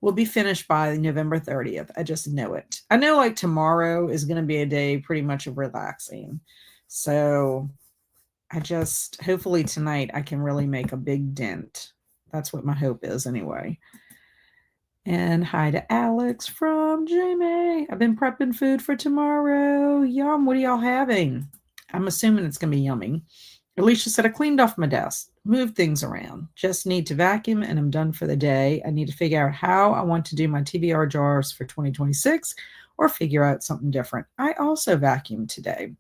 We'll be finished by November 30th. I just know it. I know like tomorrow is going to be a day pretty much of relaxing. So hopefully tonight I can really make a big dent. That's what my hope is anyway. And hi to Alex from Jamie. I've been prepping food for tomorrow. Yum. What are y'all having? I'm assuming it's going to be yummy. Alicia said, I cleaned off my desk, moved things around. Just need to vacuum and I'm done for the day. I need to figure out how I want to do my TBR jars for 2026 or figure out something different. I also vacuumed today.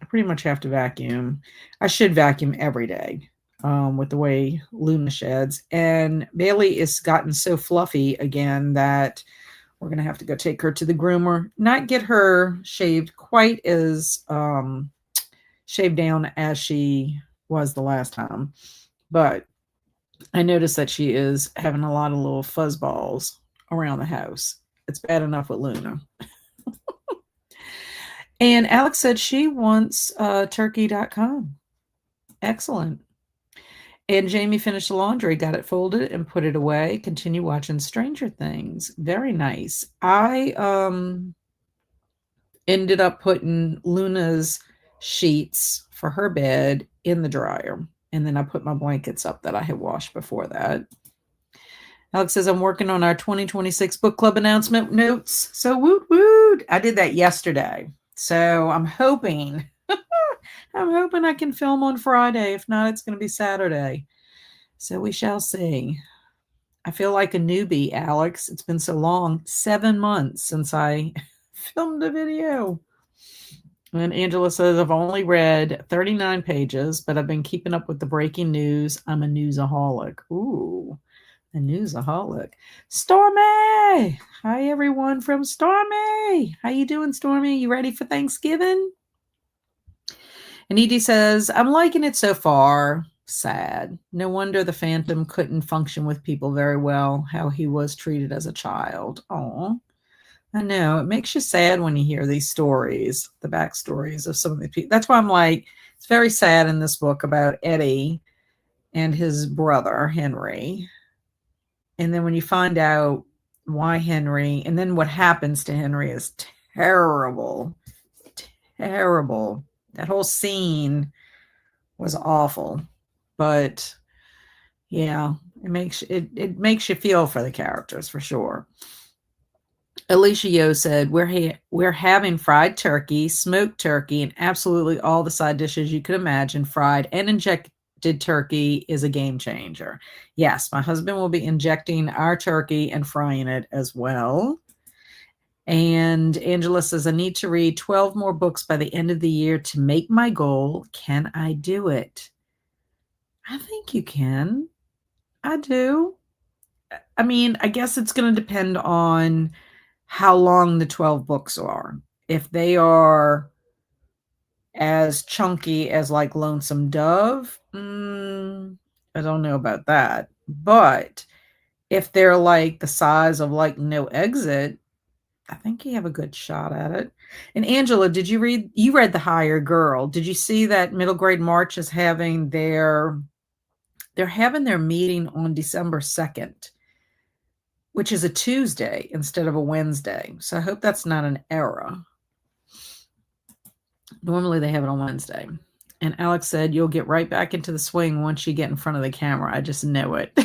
I pretty much have to vacuum. I should vacuum every day with the way Luna sheds. And Bailey is gotten so fluffy again that we're going to have to go take her to the groomer. Not get her shaved quite as shaved down as she was the last time. But I noticed that she is having a lot of little fuzz balls around the house. It's bad enough with Luna. And Alex said she wants turkey.com. Excellent. And Jamie finished the laundry, got it folded and put it away. Continue watching Stranger Things. Very nice. I ended up putting Luna's sheets for her bed in the dryer. And then I put my blankets up that I had washed before that. Alex says, I'm working on our 2026 book club announcement notes. So woot. I did that yesterday. So I'm hoping I can film on Friday. If not, it's going to be Saturday. So we shall see. I feel like a newbie, Alex. It's been so long. 7 months since I filmed a video. And Angela says, I've only read 39 pages, but I've been keeping up with the breaking news. I'm a newsaholic. Ooh, a newsaholic. Stormy! Hi, everyone from Stormy. How you doing, Stormy? You ready for Thanksgiving? And Edie says, I'm liking it so far. Sad. No wonder the Phantom couldn't function with people very well, how he was treated as a child. Oh, I know. It makes you sad when you hear these stories, the backstories of some of the people. That's why I'm like, it's very sad in this book about Eddie and his brother, Henry. And then when you find out why Henry, and then what happens to Henry is terrible. Terrible. That whole scene was awful. But yeah, it makes you feel for the characters for sure. Alicia Yo said, we're having fried turkey, smoked turkey, and absolutely all the side dishes you could imagine. Fried and injected turkey is a game changer. Yes, my husband will be injecting our turkey and frying it as well. And Angela says, I need to read 12 more books by the end of the year to make my goal. Can I do it? I think you can. I do. I mean, I guess it's going to depend on how long the 12 books are. If they are as chunky as like Lonesome Dove, I don't know about that. But if they're like the size of like No Exit, I think you have a good shot at it. And Angela, you read The Higher Girl. Did you see that Middle Grade March is having they're having their meeting on December 2nd, which is a Tuesday instead of a Wednesday. So I hope that's not an error. Normally they have it on Wednesday. And Alex said, you'll get right back into the swing once you get in front of the camera. I just know it.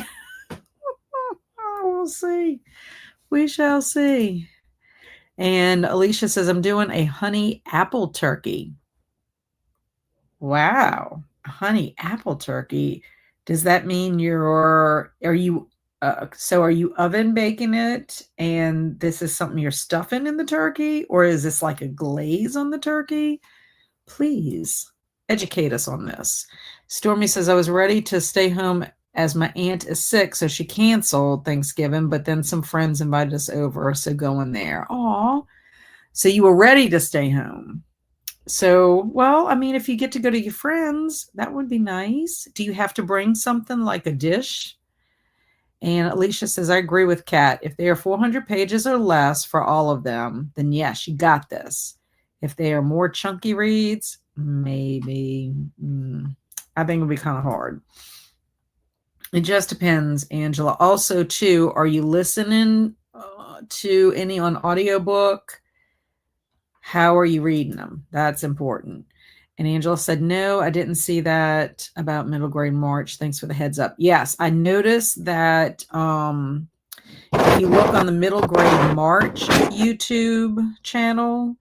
We'll see. We shall see. And Alicia says, I'm doing a honey apple turkey. Wow. Honey apple turkey. Does that mean are you oven baking it and this is something you're stuffing in the turkey, or is this like a glaze on the turkey? Please educate us on this. Stormy says, I was ready to stay home as my aunt is sick, so she canceled Thanksgiving, but then some friends invited us over, so going there. Aw. So you were ready to stay home. So, well, I mean, if you get to go to your friends, that would be nice. Do you have to bring something like a dish? And Alicia says, I agree with Kat. If they are 400 pages or less for all of them, then yes, you got this. If they are more chunky reads, maybe. I think it'll be kind of hard. It just depends, Angela. Also, too, are you listening to any on audiobook? How are you reading them? That's important. And Angela said, no, I didn't see that about Middle Grade March. Thanks for the heads up. Yes, I noticed that if you look on the Middle Grade March YouTube channel,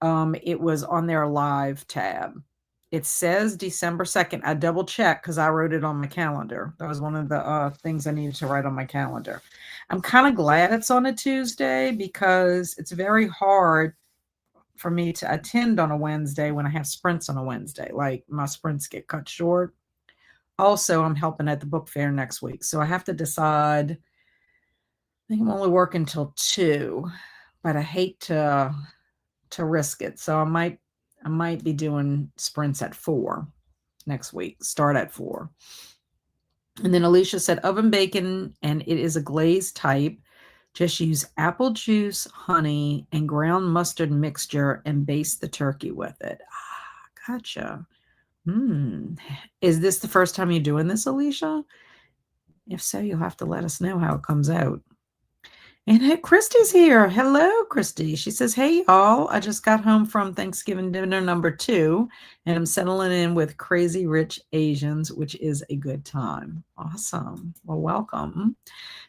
it was on their live tab. It says December 2nd. I double checked because I wrote it on my calendar. That was one of the things I needed to write on my calendar. I'm kind of glad it's on a Tuesday because it's very hard for me to attend on a Wednesday when I have sprints on a Wednesday. Like my sprints get cut short. Also, I'm helping at the book fair next week. So I have to decide. I think I'm only working till 2, but I hate to risk it. So I might be doing sprints at 4 next week. Start at 4. And then Alicia said oven bacon, and it is a glazed type. Just use apple juice, honey, and ground mustard mixture and baste the turkey with it. Ah, gotcha. Is this the first time you're doing this, Alicia? If so, you'll have to let us know how it comes out. And hey, Christy's here. Hello, Christy. She says, hey, y'all. I just got home from Thanksgiving dinner number 2, and I'm settling in with Crazy Rich Asians, which is a good time. Awesome. Well, welcome.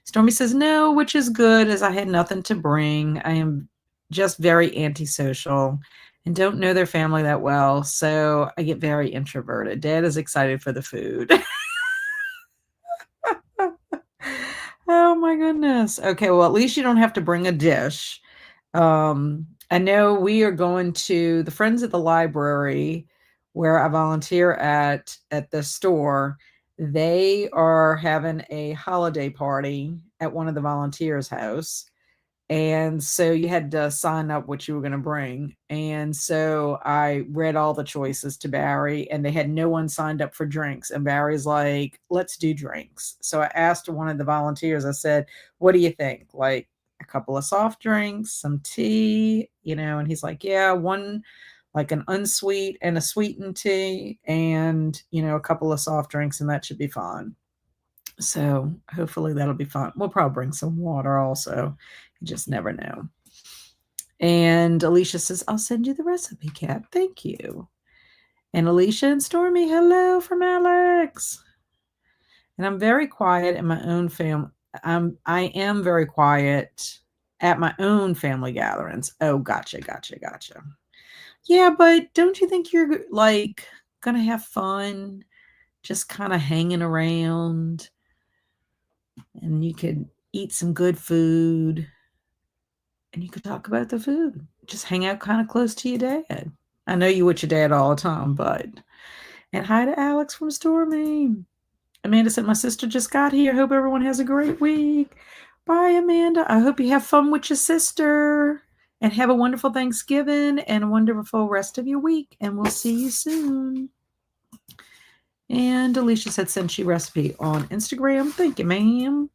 Stormy says, no, which is good as I had nothing to bring. I am just very antisocial and don't know their family that well, so I get very introverted. Dad is excited for the food. Oh my goodness. Okay, well, at least you don't have to bring a dish. I know we are going to the Friends at the Library where I volunteer at the store. They are having a holiday party at one of the volunteers' house. And so you had to sign up what you were going to bring. And so I read all the choices to Barry, and they had no one signed up for drinks. And Barry's like, let's do drinks. So I asked one of the volunteers, I said, what do you think? Like a couple of soft drinks, some tea, and he's like, yeah, one like an unsweet and a sweetened tea, and, a couple of soft drinks, and that should be fine. So hopefully that'll be fun. We'll probably bring some water also. You just never know. And Alicia says, I'll send you the recipe, Kat. Thank you. And Alicia and Stormy, hello from Alex. And I'm very quiet in my own family. I am very quiet at my own family gatherings. Oh, gotcha. Yeah, but don't you think you're like gonna have fun just kind of hanging around? And you could eat some good food, and you could talk about the food. Just hang out kind of close to your dad. I know you with your dad all the time, but and hi to Alex from Stormy. Amanda said, my sister just got here. Hope everyone has a great week. Bye, Amanda. I hope you have fun with your sister and have a wonderful Thanksgiving and a wonderful rest of your week. And we'll see you soon. And Alicia said, send you recipe on Instagram. Thank you, ma'am.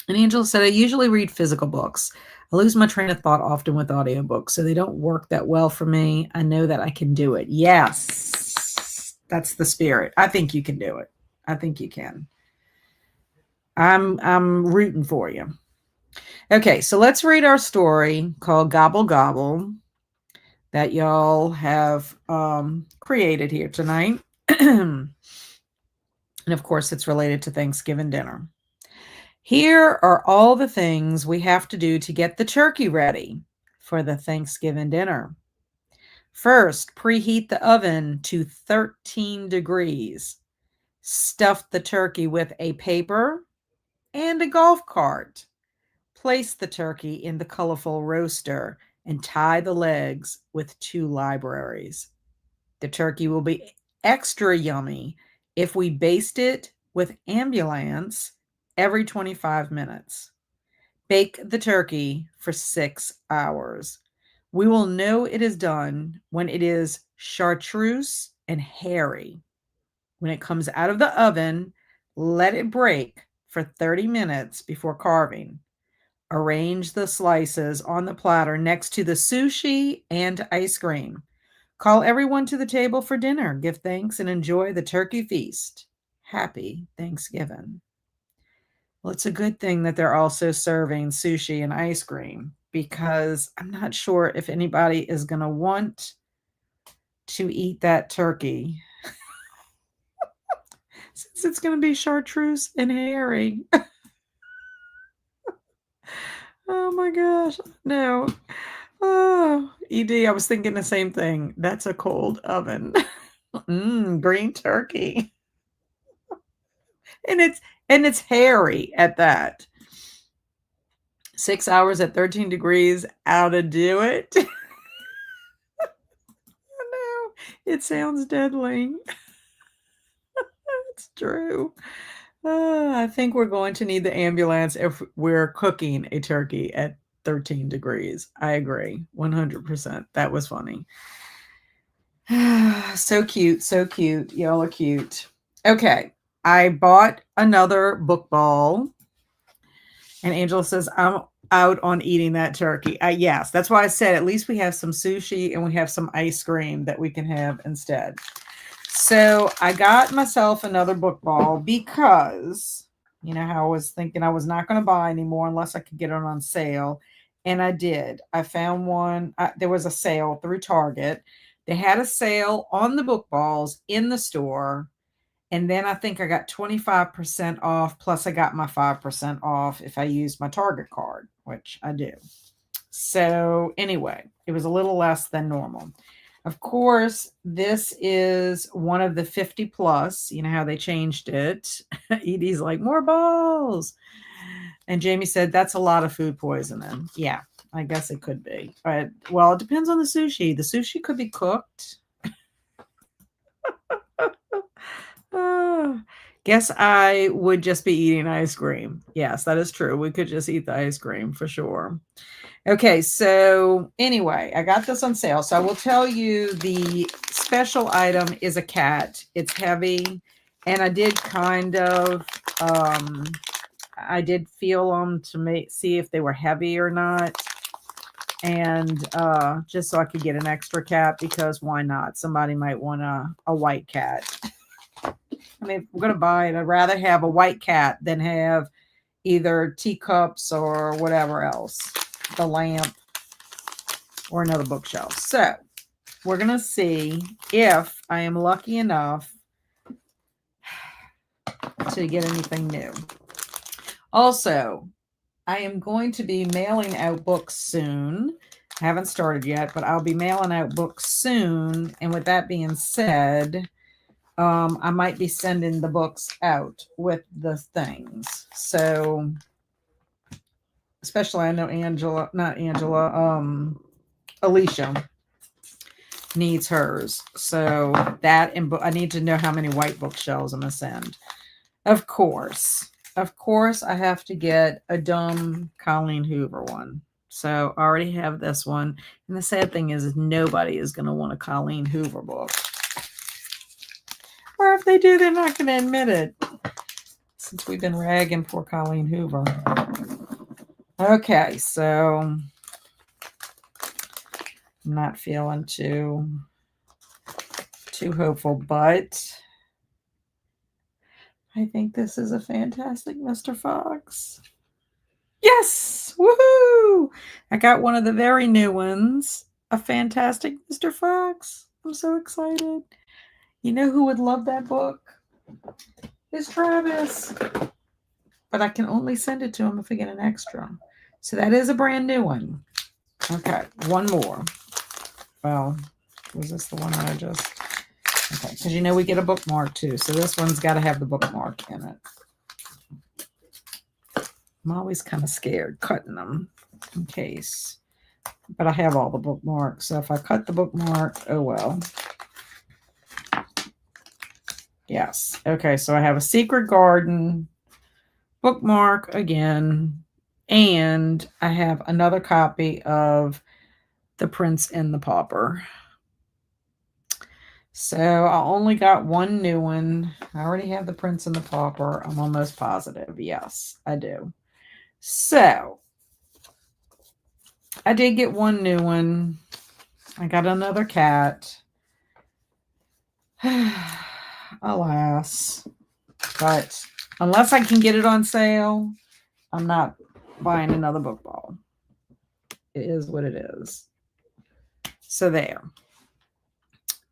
And Angela said, I usually read physical books. I lose my train of thought often with audiobooks, so they don't work that well for me. I know that I can do it. Yes, that's the spirit. I think you can do it. I think you can. I'm rooting for you. Okay, so let's read our story called Gobble Gobble that y'all have created here tonight. And of course, it's related to Thanksgiving dinner. Here are all the things we have to do to get the turkey ready for the Thanksgiving dinner. First, preheat the oven to 13 degrees. Stuff the turkey with a paper and a golf cart. Place the turkey in the colorful roaster and tie the legs with 2 libraries. The turkey will be extra yummy if we baste it with ambulance every 25 minutes. Bake the turkey for 6 hours. We will know it is done when it is chartreuse and hairy. When it comes out of the oven, let it break for 30 minutes before carving. Arrange the slices on the platter next to the sushi and ice cream. Call everyone to the table for dinner. Give thanks and enjoy the turkey feast. Happy Thanksgiving. Well, it's a good thing that they're also serving sushi and ice cream, because I'm not sure if anybody is going to want to eat that turkey since it's going to be chartreuse and hairy. Oh my gosh. No. Oh, ED, I was thinking the same thing. That's a cold oven. Green turkey. And it's hairy at that. 6 hours at 13 degrees, how to do it. No, it sounds deadly. It's true. I think we're going to need the ambulance if we're cooking a turkey at 13 degrees. I agree. 100%. That was funny. So cute. So cute. Y'all are cute. Okay. I bought another book ball. And Angela says, I'm out on eating that turkey. Yes, that's why I said at least we have some sushi and we have some ice cream that we can have instead. So I got myself another book ball because, how I was thinking I was not going to buy anymore unless I could get it on sale. And I did. I found one. There was a sale through Target. They had a sale on the book balls in the store. And then I think I got 25% off, plus I got my 5% off if I use my Target card, which I do. So anyway, it was a little less than normal. Of course, this is one of the 50 plus. You know how they changed it. Edie's like, more balls. And Jamie said, that's a lot of food poisoning. Yeah, I guess it could be. But, well, it depends on the sushi. The sushi could be cooked. Ah, guess I would just be eating ice cream. Yes, that is true. We could just eat the ice cream for sure. Okay, so anyway, I got this on sale. So I will tell you the special item is a cat. It's heavy, and I did kind of I did feel them to see if they were heavy or not. And just so I could get an extra cat, because why not? Somebody might want a white cat. I mean, if we're going to buy it, I'd rather have a white cat than have either teacups or whatever else, the lamp or another bookshelf. So we're going to see if I am lucky enough to get anything new. Also, I am going to be mailing out books soon. I haven't started yet, but I'll be mailing out books soon. And with that being said, I might be sending the books out with the things. So, especially I know Alicia needs hers. So that, and I need to know how many white bookshelves I'm going to send. Of course, I have to get a dumb Colleen Hoover one. So I already have this one. And the sad thing is nobody is going to want a Colleen Hoover book. Or if they do, they're not going to admit it. Since we've been ragging poor Colleen Hoover. Okay, so I'm not feeling too hopeful, but I think this is a fantastic Mr. Fox. Yes! Woohoo! I got one of the very new ones. A fantastic Mr. Fox. I'm so excited. You know who would love that book? It's Travis. But I can only send it to him if I get an extra. So that is a brand new one. Okay, one more. Well, was this the one that I just... Okay, because you know we get a bookmark too. So this one's got to have the bookmark in it. I'm always kind of scared cutting them in case. But I have all the bookmarks. So if I cut the bookmark, oh well. Yes. Okay, so I have a Secret Garden bookmark again. And I have another copy of The Prince and the Pauper. So I only got one new one. I already have The Prince and the Pauper. I'm almost positive. Yes, I do. So I did get one new one. I got another cat. Alas. But unless I can get it on sale, I'm not buying another book ball. It is what it is. So there.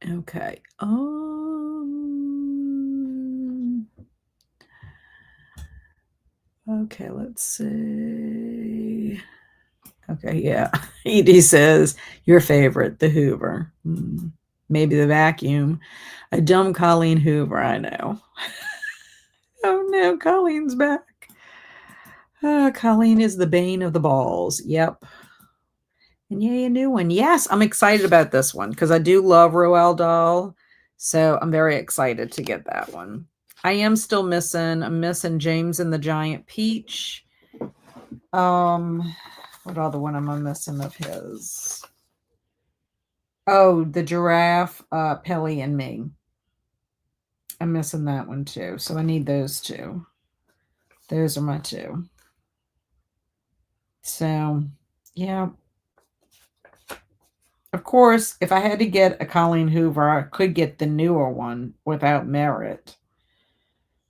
Okay. Okay, let's see. Okay, yeah. Edie says, your favorite, the Hoover. Maybe the vacuum. A dumb Colleen Hoover, I know. Oh no, Colleen's back. Colleen is the bane of the balls. Yep. And yay, a new one. Yes, I'm excited about this one because I do love Roald Dahl. So I'm very excited to get that one. I'm missing James and the Giant Peach. What other one am I missing of his? Oh, the Giraffe, Pelly and Me. I'm missing that one too. So I need those two. Those are my two. So, yeah. Of course, if I had to get a Colleen Hoover, I could get the newer one without merit.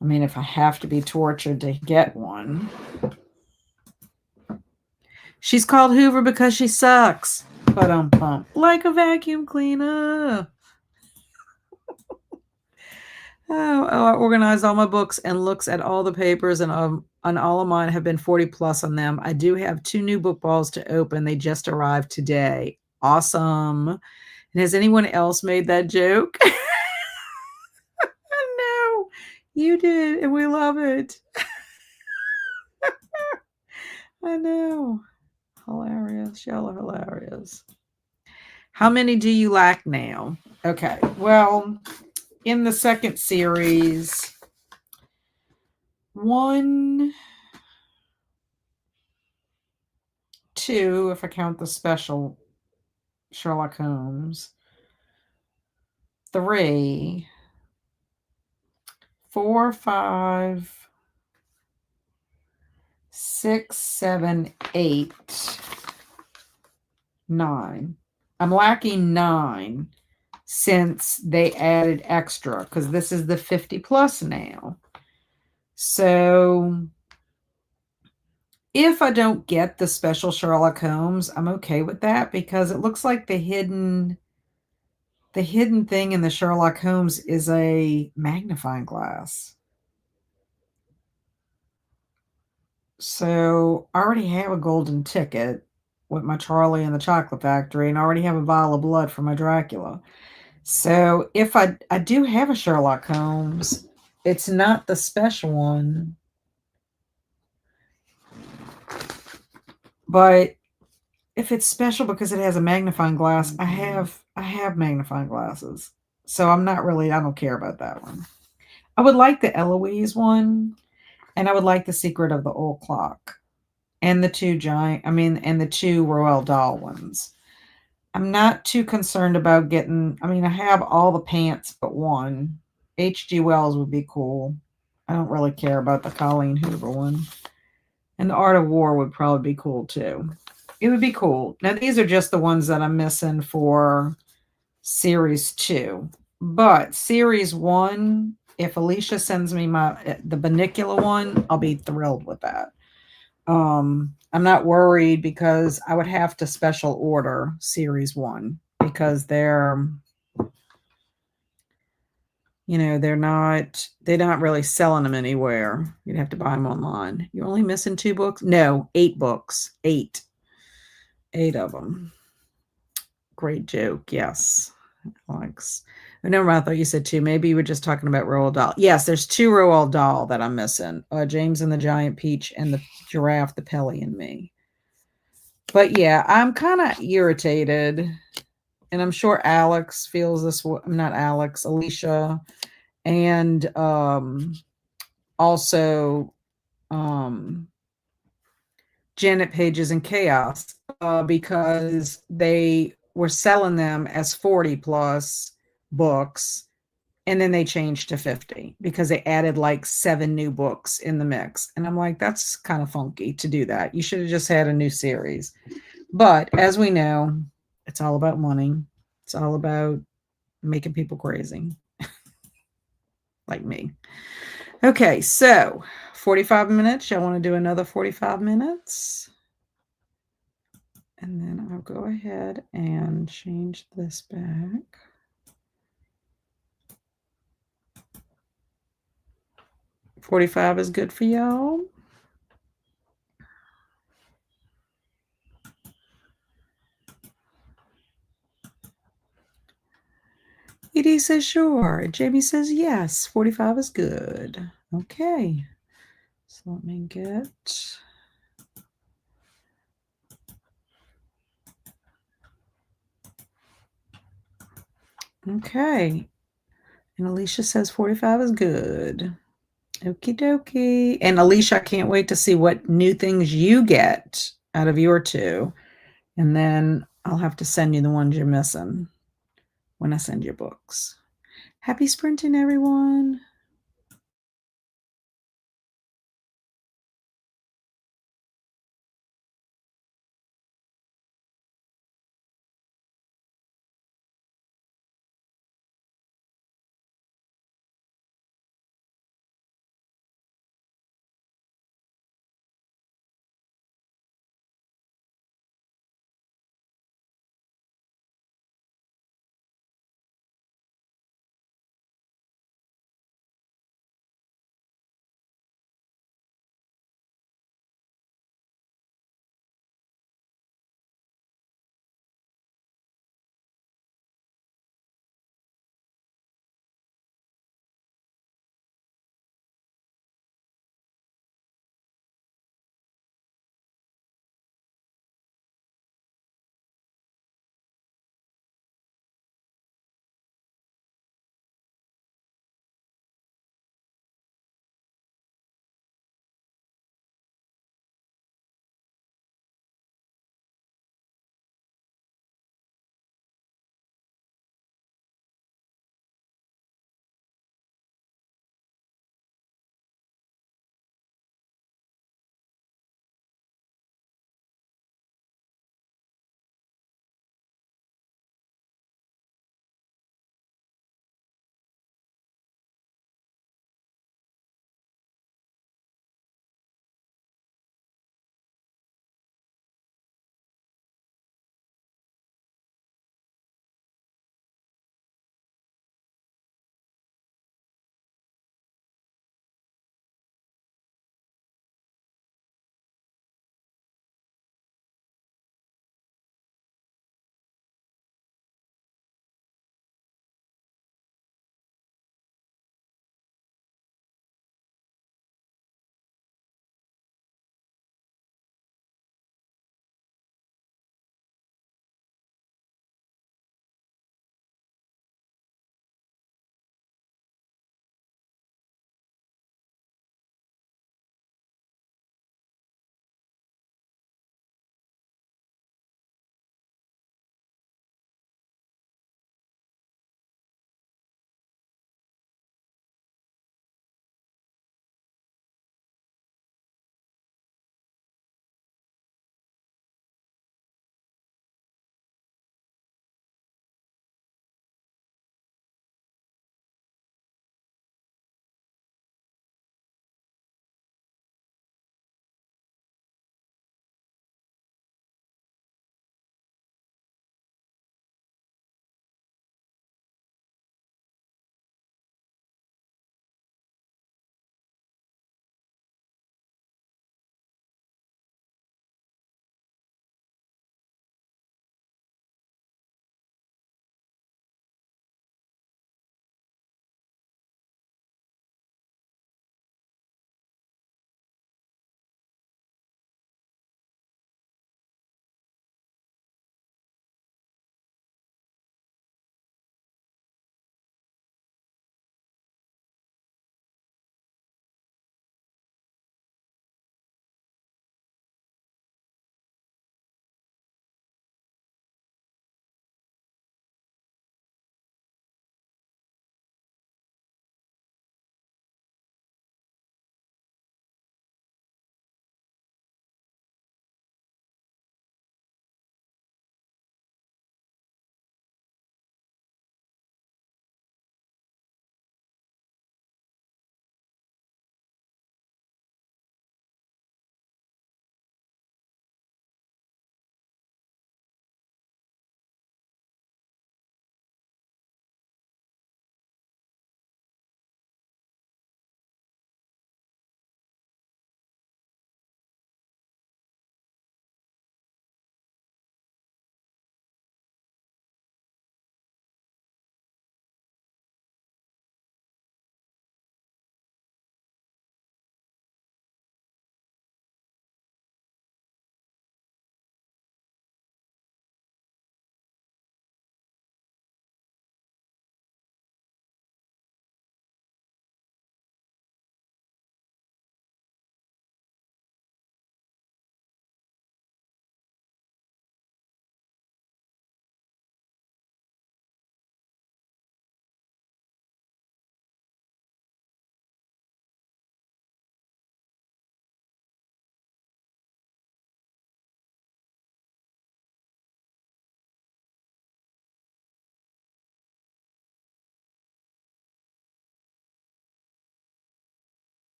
I mean, if I have to be tortured to get one. She's called Hoover because she sucks. But like a vacuum cleaner. I organized all my books and looks at all the papers, and on all of mine have been 40 plus on them. I do have 2 new book balls to open. They just arrived today. Awesome. And has anyone else made that joke? No, you did, and we love it. I know. Hilarious. Y'all are hilarious. How many do you lack now? Okay. Well, in the second series, 1, 2, if I count the special Sherlock Holmes, 3, 4, 5, 6, 7, 8, 9. I'm lacking 9 since they added extra because this is the 50 plus now. So if I don't get the special Sherlock Holmes, I'm okay with that because it looks like the hidden thing in the Sherlock Holmes is a magnifying glass. So I already have a golden ticket with my Charlie and the Chocolate Factory, and I already have a vial of blood for my Dracula. So if I do have a Sherlock Holmes, it's not the special one, but if it's special because it has a magnifying glass, I have magnifying glasses. So I don't care about that one. I would like the Eloise one, and I would like the Secret of the Old Clock, and the the 2 Roald Dahl ones. I'm not too concerned about getting, I have all the pants but one. H.G. Wells would be cool. I don't really care about the Colleen Hoover one. And the Art of War would probably be cool too. It would be cool. Now, these are just the ones that I'm missing for Series 2. But Series 1, if Alicia sends me the Bunnicula one, I'll be thrilled with that. I'm not worried because I would have to special order Series 1 because they're they're not really selling them anywhere. You'd have to buy them online. You're only missing 2 books? No, 8 books. 8. 8 of them. Great joke. Yes. Alex. Oh, never mind. I thought you said 2. Maybe you were just talking about Roald Dahl. Yes, there's 2 Roald Dahl that I'm missing. James and the Giant Peach and the Giraffe, the Pelly and Me. But yeah, I'm kind of irritated. And I'm sure Alex feels this way. Not Alex, Alicia. And also Janet Pages and Chaos because they were selling them as 40 plus books, and then they changed to 50 because they added like 7 new books in the mix. And I'm like, that's kind of funky to do that. You should have just had a new series. But as we know, it's all about money. It's all about making people crazy like me. Okay, so 45 minutes. Y'all want to do another 45 minutes? And then I'll go ahead and change this back. $45 is good for y'all. Edie says sure. Jamie says yes. 45 is good. Okay. So let me get... Okay. And Alicia says 45 is good. Okie dokie. And Alicia, I can't wait to see what new things you get out of your 2. And then I'll have to send you the ones you're missing when I send your books. Happy sprinting, everyone.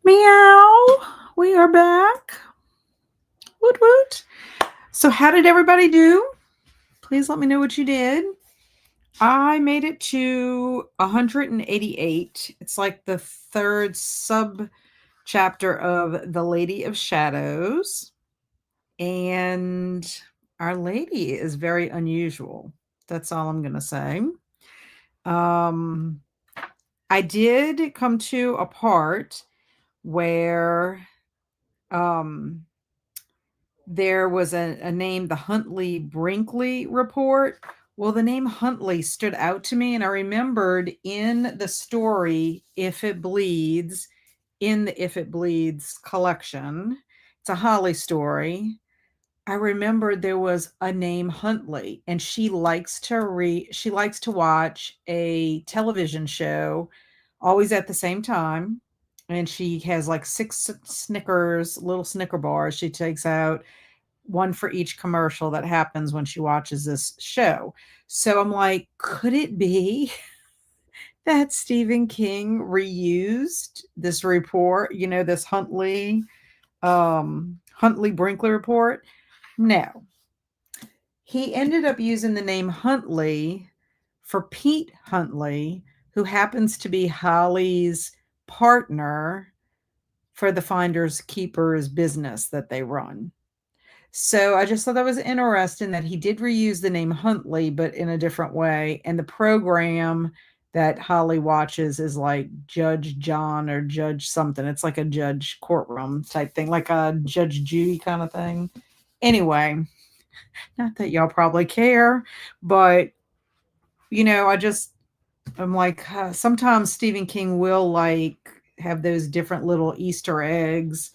Meow. We are back. Woot woot. So, how did everybody do? Please let me know what you did. I made it to 188. It's like the third sub chapter of The Lady of Shadows. And Our Lady is very unusual. That's all I'm going to say. I did come to a part where there was a name, the Huntley Brinkley report. Well, the name Huntley stood out to me, and I remembered in the story, If It Bleeds, in the If It Bleeds collection, it's a Holly story. I remembered there was a name Huntley, and she likes to watch a television show always at the same time. And she has like six Snickers, little Snicker bars she takes out, one for each commercial that happens when she watches this show. So I'm like, could it be that Stephen King reused this report, this Huntley Brinkley report? No. He ended up using the name Huntley for Pete Huntley, who happens to be Holly's partner for the Finders Keepers business that they run. So I just thought that was interesting that he did reuse the name Huntley, but in a different way. And the program that Holly watches is like Judge John or Judge something. It's like a judge courtroom type thing, like a Judge Judy kind of thing. Anyway, not that y'all probably care, but I'm like, sometimes Stephen King will like have those different little Easter eggs,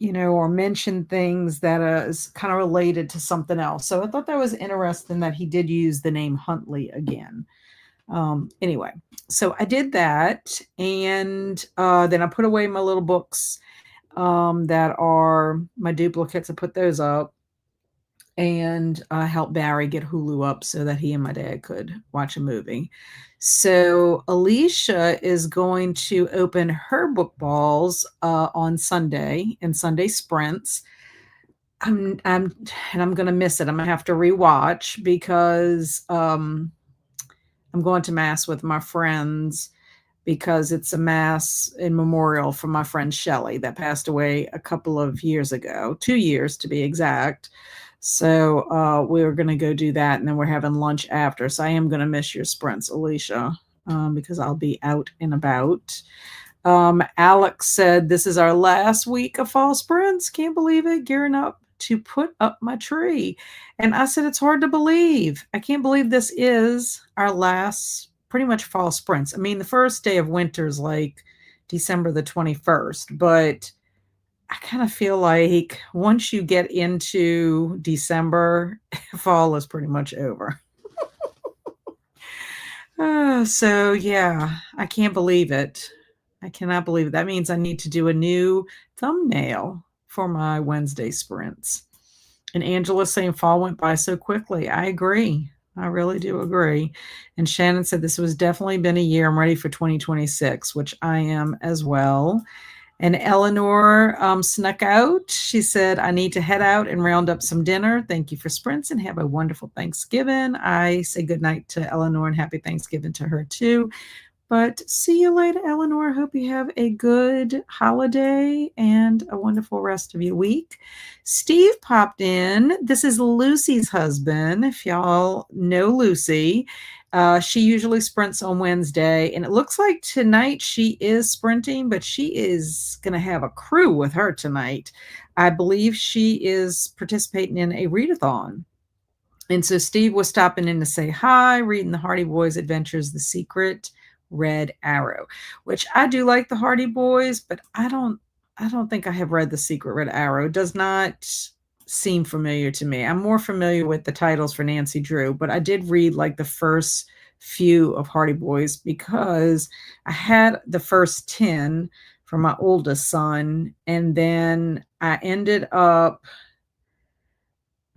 or mention things that is kind of related to something else. So I thought that was interesting that he did use the name Huntley again. Anyway, so I did that, and then I put away my little books that are my duplicates. I put those up, and helped Barry get Hulu up so that he and my dad could watch a movie. So Alicia is going to open her book balls on Sunday in Sunday sprints. I'm going to miss it. I'm going to have to rewatch because I'm going to mass with my friends, because it's a mass in memorial for my friend Shelley that passed away a couple of years ago, 2 years to be exact. So we're going to go do that, and then we're having lunch after. So I am going to miss your sprints, Alicia, because I'll be out and about. Alex said, this is our last week of fall sprints. Can't believe it. Gearing up to put up my tree. And I said, it's hard to believe. I can't believe this is our last pretty much fall sprints. I mean, the first day of winter is like December the 21st, but I kind of feel like once you get into December, fall is pretty much over. So yeah, I can't believe it. I cannot believe it. That means I need to do a new thumbnail for my Wednesday sprints. And Angela's saying fall went by so quickly. I agree. I really do agree. And Shannon said this was definitely been a year. I'm ready for 2026, which I am as well. And Eleanor snuck out. She said, I need to head out and round up some dinner. Thank you for sprints and have a wonderful Thanksgiving. I say good night to Eleanor and happy Thanksgiving to her too. But see you later, Eleanor. Hope you have a good holiday and a wonderful rest of your week. Steve popped in. This is Lucy's husband. If y'all know Lucy, she usually sprints on Wednesday, and it looks like tonight she is sprinting, but she is going to have a crew with her tonight. I believe she is participating in a readathon. And so Steve was stopping in to say hi, reading the Hardy Boys Adventures, The Secret Red Arrow, which I do like the Hardy Boys, but I don't think I have read The Secret Red Arrow. It does not seem familiar to me. I'm more familiar with the titles for Nancy Drew, but I did read like the first few of Hardy Boys because I had the first 10 for my oldest son, and then I ended up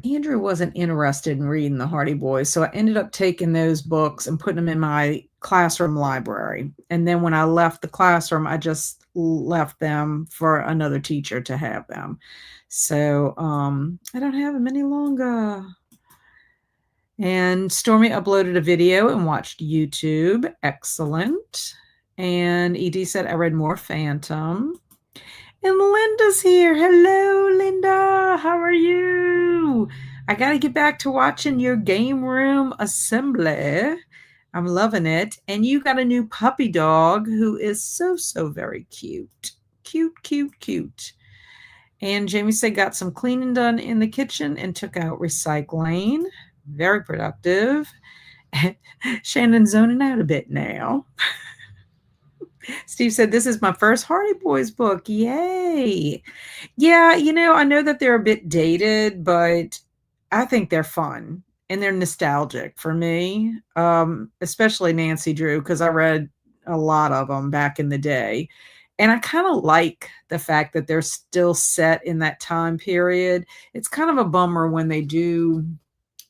Andrew wasn't interested in reading the Hardy Boys, so I ended up taking those books and putting them in my classroom library. And then when I left the classroom, I just left them for another teacher to have them. So I don't have them any longer. And Stormy uploaded a video and watched YouTube. Excellent. And ED said, I read more Phantom. And Linda's here. Hello, Linda. How are you? I got to get back to watching your game room assembly. I'm loving it. And you got a new puppy dog who is so, so very cute. Cute, cute, cute. And Jamie said got some cleaning done in the kitchen and took out recycling. Very productive. Shannon's zoning out a bit now. Steve said, this is my first Hardy Boys book. Yay. Yeah, I know that they're a bit dated, but I think they're fun and they're nostalgic for me, especially Nancy Drew, because I read a lot of them back in the day. And I kind of like the fact that they're still set in that time period. It's kind of a bummer when they do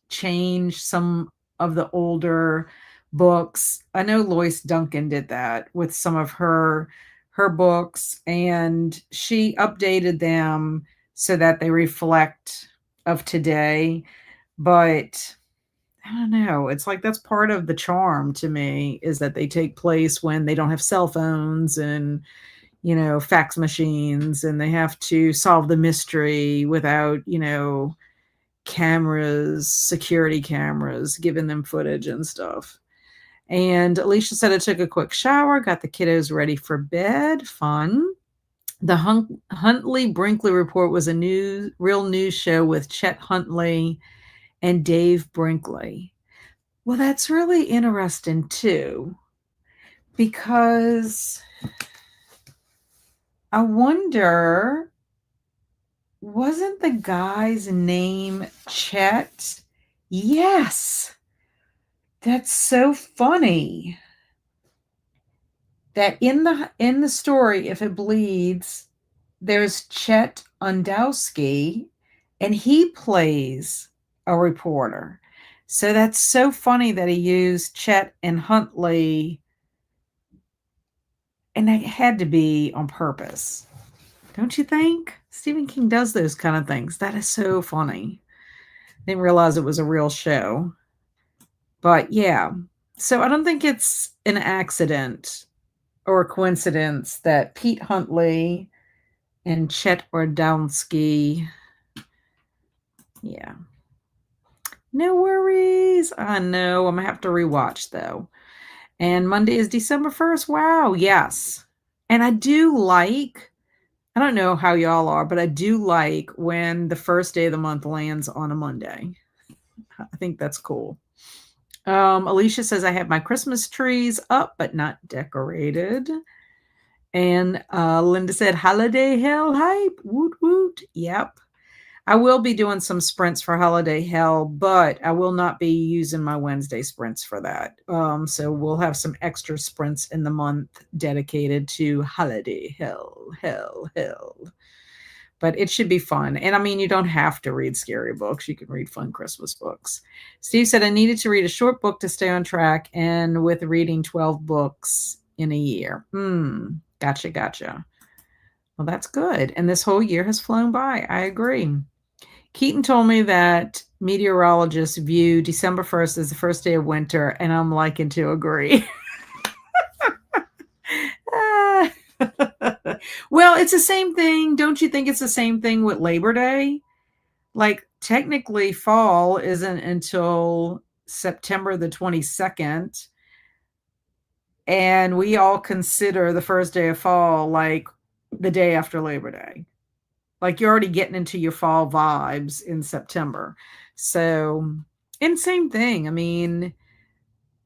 change some of the older books. I know Lois Duncan did that with some of her books, and she updated them so that they reflect of today. But I don't know. It's like that's part of the charm to me, is that they take place when they don't have cell phones and fax machines, and they have to solve the mystery without cameras, security cameras, giving them footage and stuff. And Alicia said, I took a quick shower, got the kiddos ready for bed. Fun. The Huntley Brinkley Report was a real news show with Chet Huntley and Dave Brinkley. Well, that's really interesting too, because I wonder, wasn't the guy's name Chet? Yes. That's so funny. That in the story, If It Bleeds, there's Chet Undowski, and he plays a reporter. So that's so funny that he used Chet and Huntley, and it had to be on purpose. Don't you think? Stephen King does those kind of things. That is so funny. Didn't realize it was a real show. But yeah, so I don't think it's an accident or a coincidence that Pete Huntley and Chet Ordowski. Yeah. No worries. I know. I'm going to have to rewatch, though. And Monday is December 1st. Wow. Yes. And I don't know how y'all are, but I do like when the first day of the month lands on a Monday. I think that's cool. Alicia says, I have my Christmas trees up, but not decorated. And Linda said, holiday hell hype. Woot woot. Yep. I will be doing some sprints for holiday hell, but I will not be using my Wednesday sprints for that. So we'll have some extra sprints in the month dedicated to holiday hell. But it should be fun. And I mean, you don't have to read scary books. You can read fun Christmas books. Steve said, I needed to read a short book to stay on track, and with reading 12 books in a year. Gotcha. Well, that's good. And this whole year has flown by. I agree. Keaton told me that meteorologists view December 1st as the first day of winter, and I'm liking to agree. Well, it's the same thing. Don't you think it's the same thing with Labor Day? Like, technically, fall isn't until September the 22nd. And we all consider the first day of fall like the day after Labor Day. Like, you're already getting into your fall vibes in September. So, and same thing. I mean,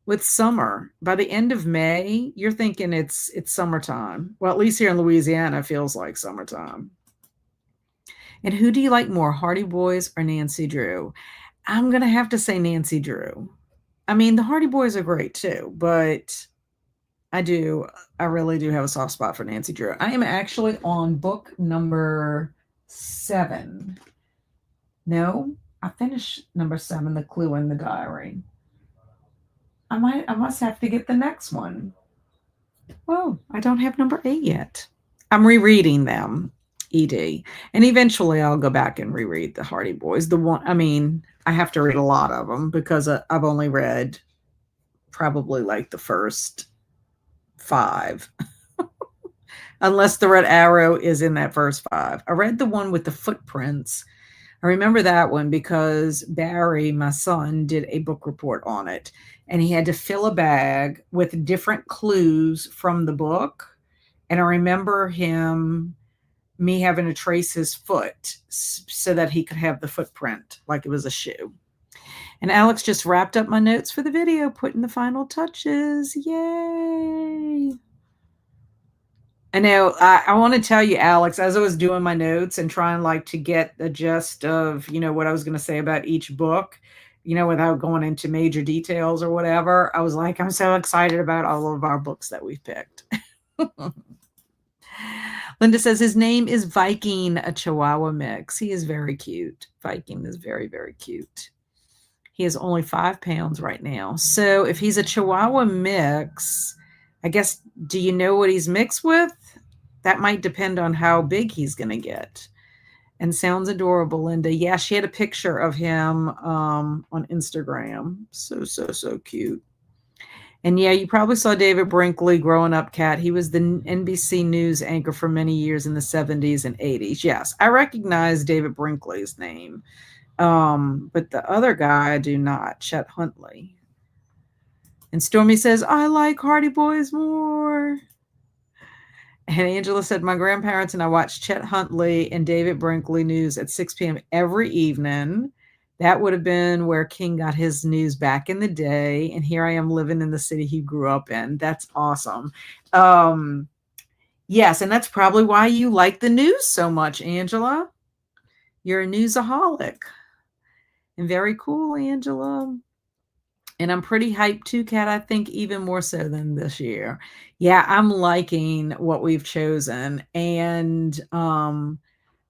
with summer, by the end of May, you're thinking it's summertime. Well, at least here in Louisiana, it feels like summertime. And who do you like more, Hardy Boys or Nancy Drew? I'm going to have to say Nancy Drew. I mean, the Hardy Boys are great too, but I really do have a soft spot for Nancy Drew. I am actually on book number 7. No, I finished number 7, The Clue in the Diary. I must have to get the next one. Oh, I don't have number 8 yet. I'm rereading them, ED. And eventually I'll go back and reread the Hardy Boys. The one, I mean, I have to read a lot of them because I've only read probably like the first 5. Unless the Red Arrow is in that first 5. I read the one with the footprints. I remember that one because Barry, my son, did a book report on it. And he had to fill a bag with different clues from the book. And I remember me having to trace his foot so that he could have the footprint like it was a shoe. And Alex just wrapped up my notes for the video, putting the final touches. Yay! I know. I want to tell you, Alex, as I was doing my notes and trying like to get the gist of, what I was going to say about each book, without going into major details or whatever, I was like, I'm so excited about all of our books that we've picked. Linda says his name is Viking, a Chihuahua mix. He is very cute. Viking is very, very cute. He is only 5 pounds right now. So if he's a Chihuahua mix, I guess, do you know what he's mixed with? That might depend on how big he's going to get. And sounds adorable, Linda. Yeah, she had a picture of him on Instagram. So cute. And yeah, you probably saw David Brinkley growing up, Kat. He was the NBC News anchor for many years in the 70s and 80s. Yes, I recognize David Brinkley's name. But the other guy I do not, Chet Huntley. And Stormy says, I like Hardy Boys more. And Angela said, my grandparents and I watched Chet Huntley and David Brinkley news at 6 p.m. every evening. That would have been where King got his news back in the day. And here I am living in the city he grew up in. That's awesome. Yes, and that's probably why you like the news so much, Angela. You're a newsaholic. And very cool, Angela. And I'm pretty hyped too, Kat, I think even more so than this year. Yeah, I'm liking what we've chosen. And I'm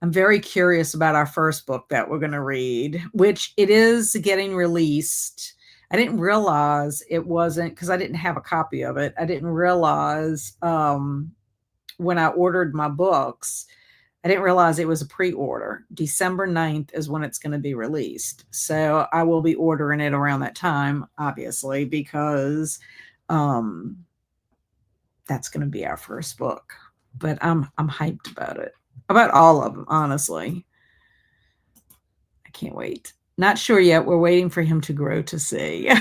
very curious about our first book that we're going to read, which it is getting released. I didn't realize it wasn't, because I didn't have a copy of it. I didn't realize when I ordered my books, I didn't realize it was a pre-order. December 9th is when it's going to be released. So I will be ordering it around that time, obviously, because that's going to be our first book. But I'm hyped about it. About all of them, honestly. I can't wait. Not sure yet. We're waiting for him to grow to see.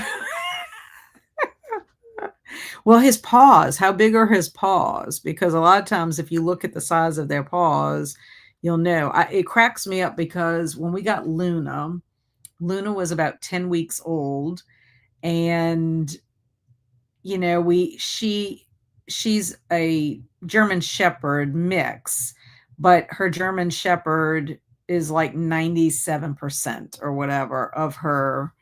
Well, his paws, how big are his paws? Because a lot of times if you look at the size of their paws, you'll know. It cracks me up because when we got Luna was about 10 weeks old. And, she's a German Shepherd mix, but her German Shepherd is like 97% or whatever of her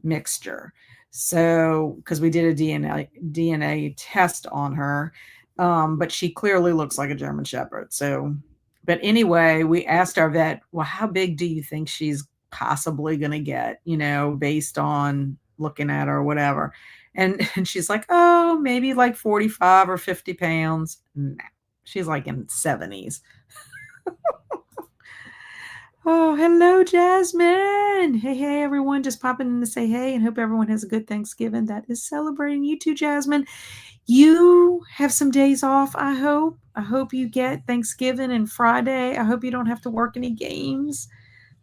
mixture. So, because we did a DNA test on her, but she clearly looks like a German Shepherd. So, but anyway, we asked our vet, well, how big do you think she's possibly going to get, based on looking at her or whatever. And she's like, oh, maybe like 45 or 50 pounds. Nah, she's like in 70s. Oh, hello, Jasmine. Hey, everyone. Just popping in to say hey and hope everyone has a good Thanksgiving. That is celebrating you too, Jasmine. You have some days off, I hope. I hope you get Thanksgiving and Friday. I hope you don't have to work any games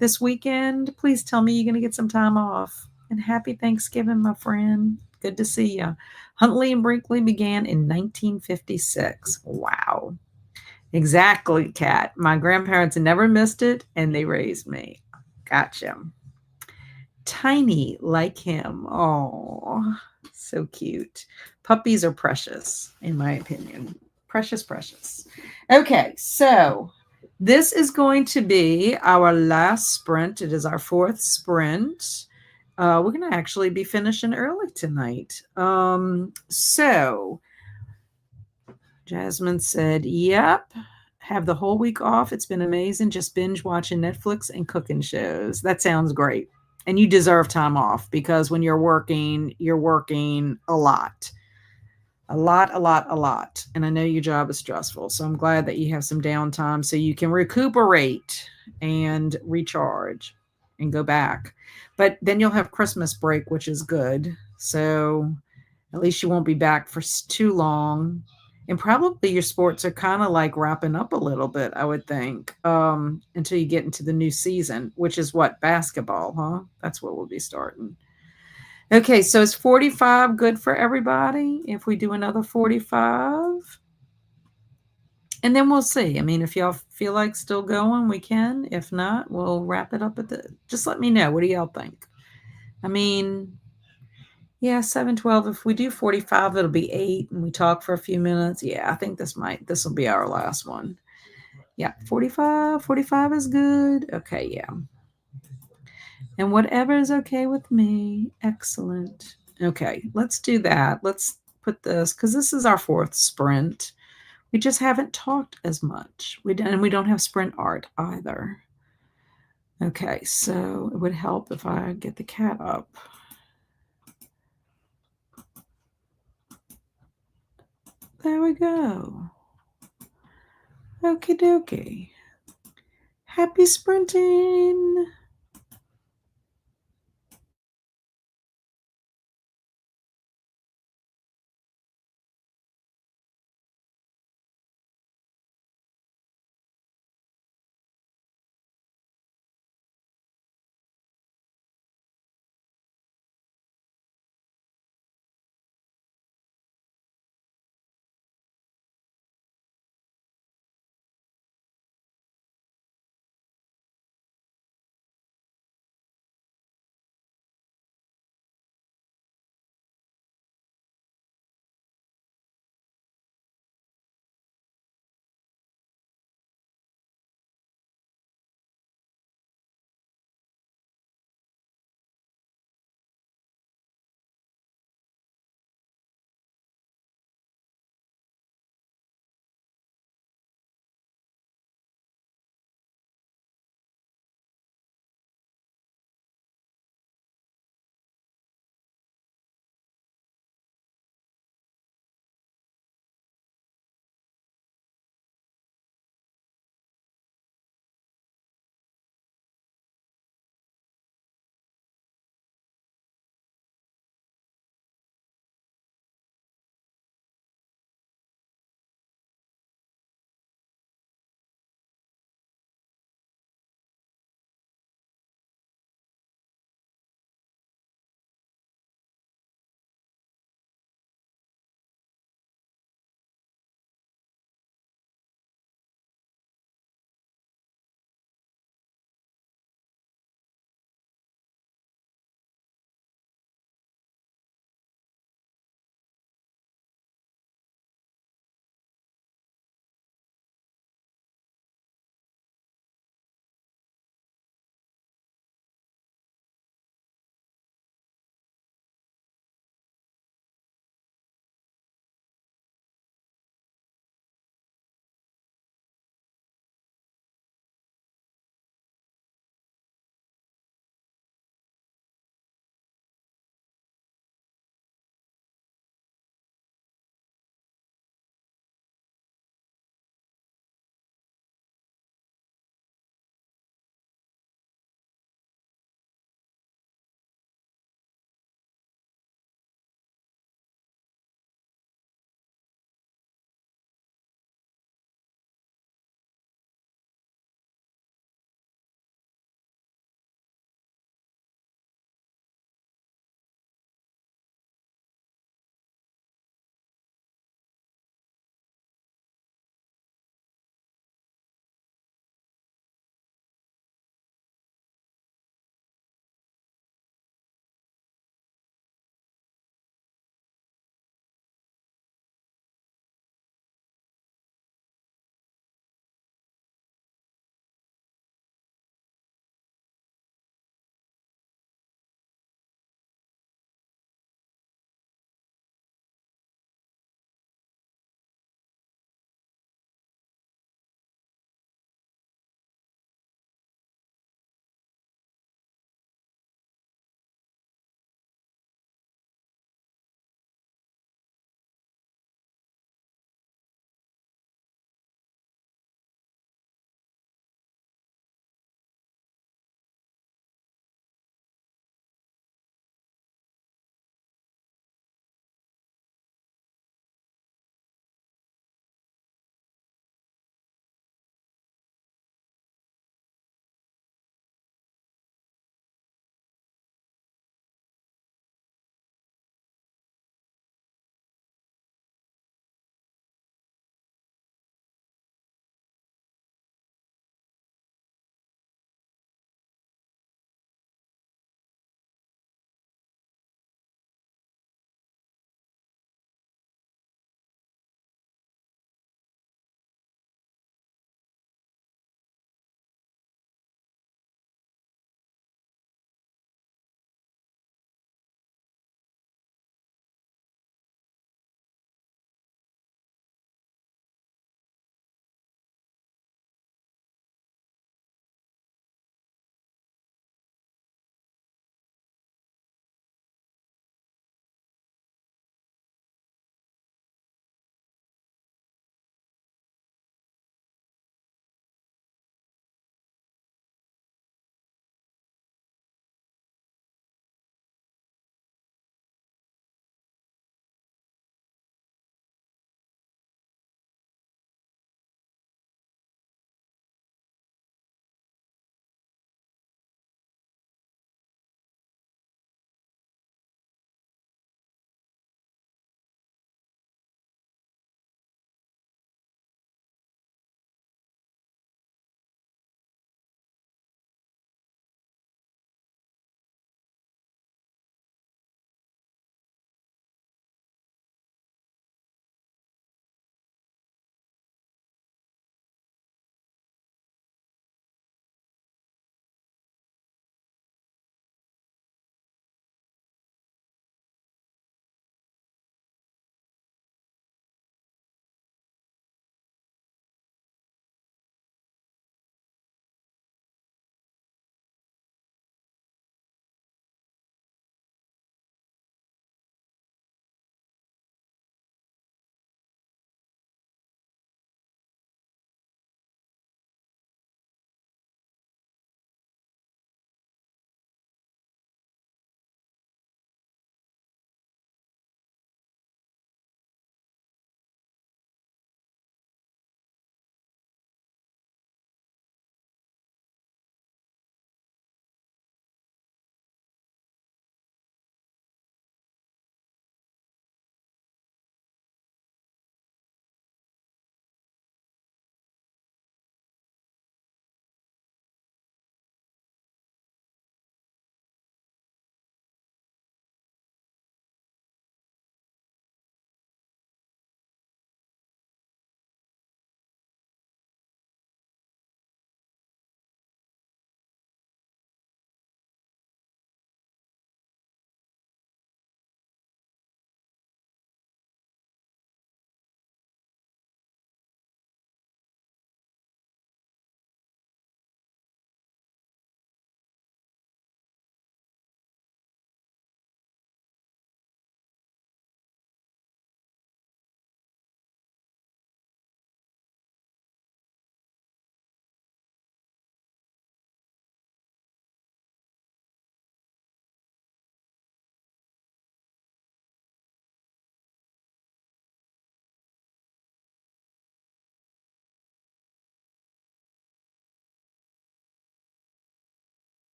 this weekend. Please tell me you're going to get some time off. And happy Thanksgiving, my friend. Good to see you. Huntley and Brinkley began in 1956. Wow. Exactly, Kat. My grandparents never missed it, and they raised me. Gotcha. Tiny like him. Oh, so cute. Puppies are precious, in my opinion. Precious, precious. Okay, so this is going to be our last sprint. It is our 4th sprint. We're going to actually be finishing early tonight. So Jasmine said, yep, have the whole week off. It's been amazing. Just binge watching Netflix and cooking shows. That sounds great. And you deserve time off because when you're working a lot. A lot, a lot, a lot. And I know your job is stressful. So I'm glad that you have some downtime so you can recuperate and recharge and go back. But then you'll have Christmas break, which is good. So at least you won't be back for too long. And probably your sports are kind of like wrapping up a little bit, I would think, until you get into the new season, which is what, basketball, huh? That's what we'll be starting. Okay, so is 45 good for everybody if we do another 45? And then we'll see. I mean, if y'all feel like still going, we can. If not, we'll wrap it up at the just let me know. What do y'all think? I mean, yeah, 7:12. If we do 45, it'll be 8 and we talk for a few minutes. Yeah, I think this will be our last one. Yeah, 45. 45 is good. Okay, yeah. And whatever is okay with me. Excellent. Okay, let's do that. Let's put this because this is our fourth sprint. We just haven't talked as much. We don't have sprint art either. Okay, so it would help if I get the cat up. There we go. Okie dokie. Happy sprinting.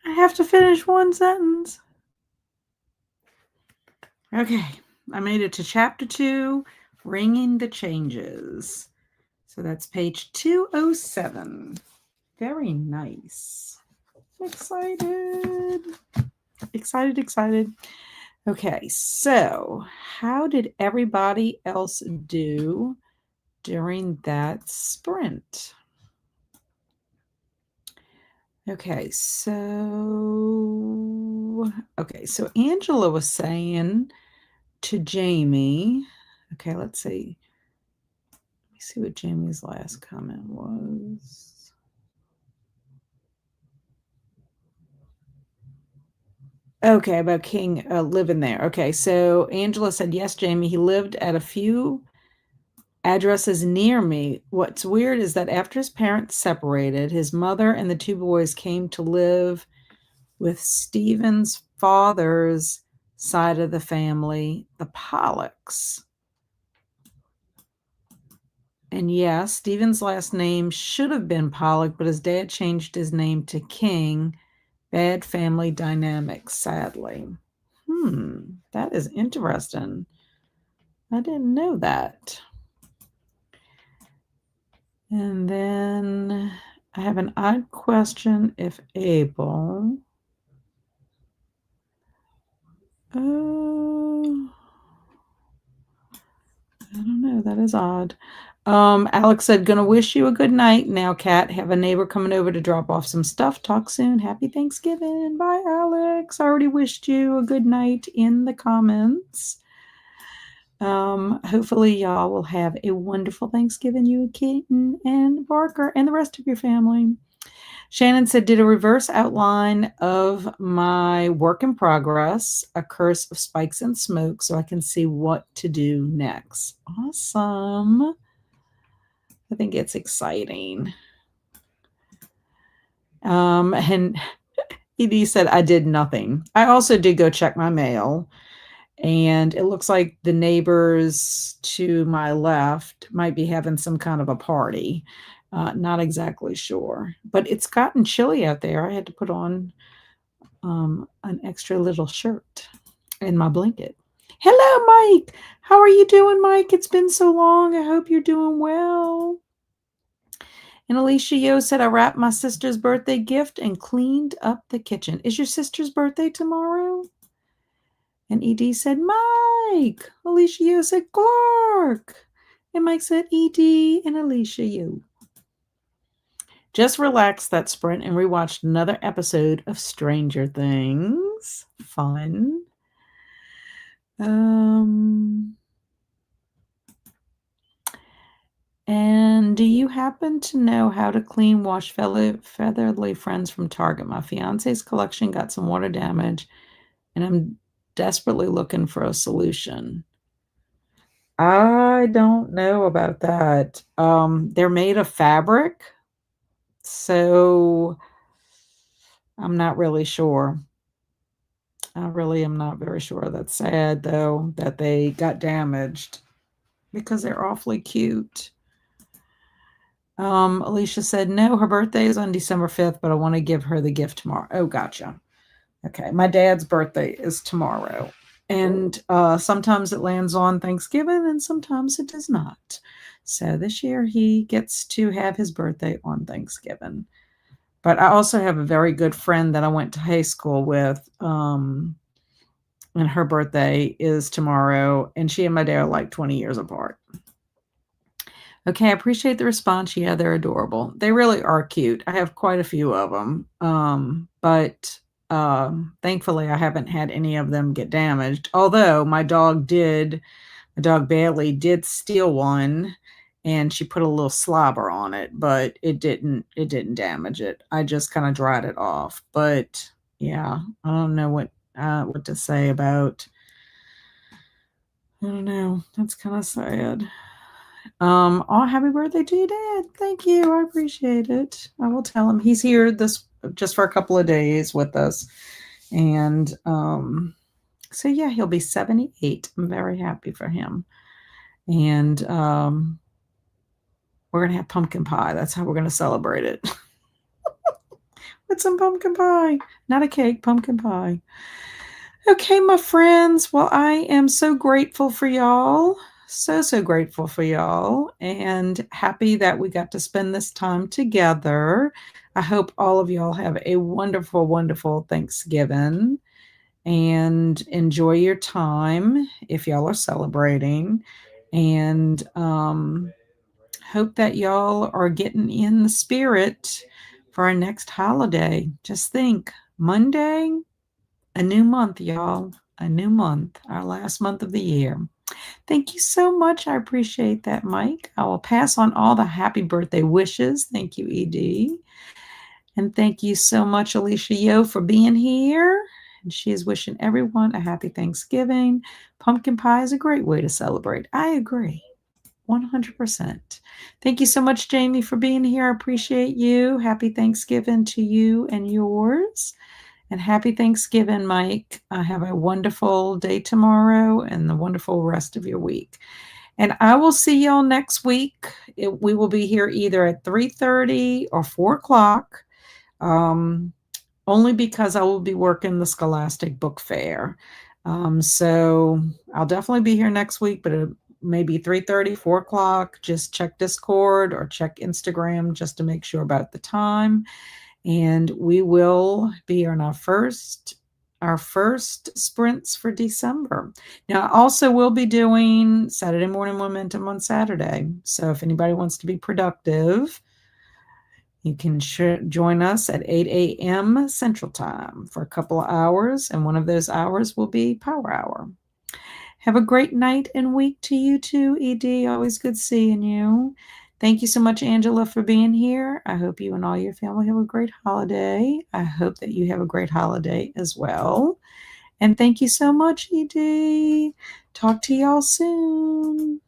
I have to finish one sentence. Okay, I made it to chapter 2, Ringing the Changes. So that's page 207. Very nice. Excited. Excited. Okay, so how did everybody else do during that sprint? Okay, so Angela was saying to Jamie, okay, let's see. Let me see what Jamie's last comment was. Okay, about King living there. Okay, so Angela said, yes, Jamie, he lived at a few addresses near me. What's weird is that after his parents separated, his mother and the 2 boys came to live with Stephen's father's side of the family, the Pollocks. And yes, Stephen's last name should have been Pollock, but his dad changed his name to King. Bad family dynamics, sadly. That is interesting. I didn't know that. And then I have an odd question, if able. I don't know. That is odd. Alex said, gonna wish you a good night now, Kat. Have a neighbor coming over to drop off some stuff. Talk soon. Happy Thanksgiving. Bye, Alex. I already wished you a good night in the comments. Hopefully y'all will have a wonderful Thanksgiving, you, Keaton and Barker, and the rest of your family. Shannon said, did a reverse outline of my work in progress, A Curse of Spikes and Smoke, so I can see what to do next. Awesome. I think it's exciting. And ED said, I did nothing. I also did go check my mail, and it looks like the neighbors to my left might be having some kind of a party. Not exactly sure, but it's gotten chilly out there. I had to put on an extra little shirt and my blanket. Hello, Mike. How are you doing, Mike? It's been so long. I hope you're doing well. And Alicia Yo said, I wrapped my sister's birthday gift and cleaned up the kitchen. Is your sister's birthday tomorrow? And ED said, Mike. Alicia Yo said, Clark. And Mike said, ED and Alicia Yo. Just relaxed that sprint and rewatched another episode of Stranger Things. Fun. And do you happen to know how to clean wash featherly friends from Target? My fiance's collection got some water damage, and I'm desperately looking for a solution. I don't know about that. They're made of fabric, so I'm not really sure. I really am not very sure. That's sad, though, that they got damaged because they're awfully cute. Alicia said, no, her birthday is on December 5th, but I want to give her the gift tomorrow. Oh, gotcha. Okay. My dad's birthday is tomorrow. And sometimes it lands on Thanksgiving and sometimes it does not. So this year he gets to have his birthday on Thanksgiving. But I also have a very good friend that I went to high school with. And her birthday is tomorrow. And she and my dad are like 20 years apart. Okay, I appreciate the response. Yeah, they're adorable. They really are cute. I have quite a few of them. But thankfully I haven't had any of them get damaged. Although my dog Bailey did steal one, and she put a little slobber on it, but it didn't damage it. I just kind of dried it off. But yeah, I don't know what to say about. I don't know. That's kind of sad. Oh, happy birthday to you, Dad. Thank you. I appreciate it. I will tell him he's here just for a couple of days with us. And so yeah, he'll be 78. I'm very happy for him. And we're gonna have pumpkin pie. That's how we're gonna celebrate it. with some pumpkin pie. Not a cake, pumpkin pie. Okay, my friends. Well, I am so grateful for y'all. So grateful for y'all and happy that we got to spend this time together. I hope all of y'all have a wonderful Thanksgiving and enjoy your time if y'all are celebrating. And hope that y'all are getting in the spirit for our next holiday. Just think, Monday, a new month, y'all. A new month, our last month of the year. Thank you so much. I appreciate that, Mike. I will pass on all the happy birthday wishes. Thank you, ED. And thank you so much, Alicia Yo, for being here. And she is wishing everyone a happy Thanksgiving. Pumpkin pie is a great way to celebrate. I agree. 100%. Thank you so much, Jamie, for being here. I appreciate you. Happy Thanksgiving to you and yours. And happy Thanksgiving, Mike. Have a wonderful day tomorrow and the wonderful rest of your week. And I will see y'all next week. We will be here either at 3:30 or 4 o'clock, only because I will be working the Scholastic Book Fair. So I'll definitely be here next week, but it may be 3:30, 4 o'clock. Just check Discord or check Instagram just to make sure about the time. And we will be on our first sprints for December. Now, I also will be doing Saturday Morning Momentum on Saturday. So if anybody wants to be productive, you can join us at 8 a.m. Central Time for a couple of hours, and one of those hours will be Power Hour. Have a great night and week to you too, ED. Always good seeing you. Thank you so much, Angela, for being here. I hope you and all your family have a great holiday. I hope that you have a great holiday as well. And thank you so much, ED. Talk to y'all soon.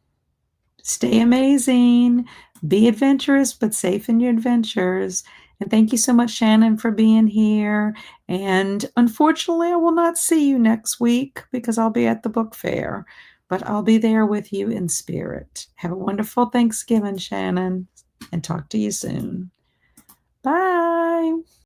Stay amazing. Be adventurous, but safe in your adventures. And thank you so much, Shannon, for being here. And unfortunately, I will not see you next week because I'll be at the book fair, but I'll be there with you in spirit. Have a wonderful Thanksgiving, Shannon, and talk to you soon. Bye.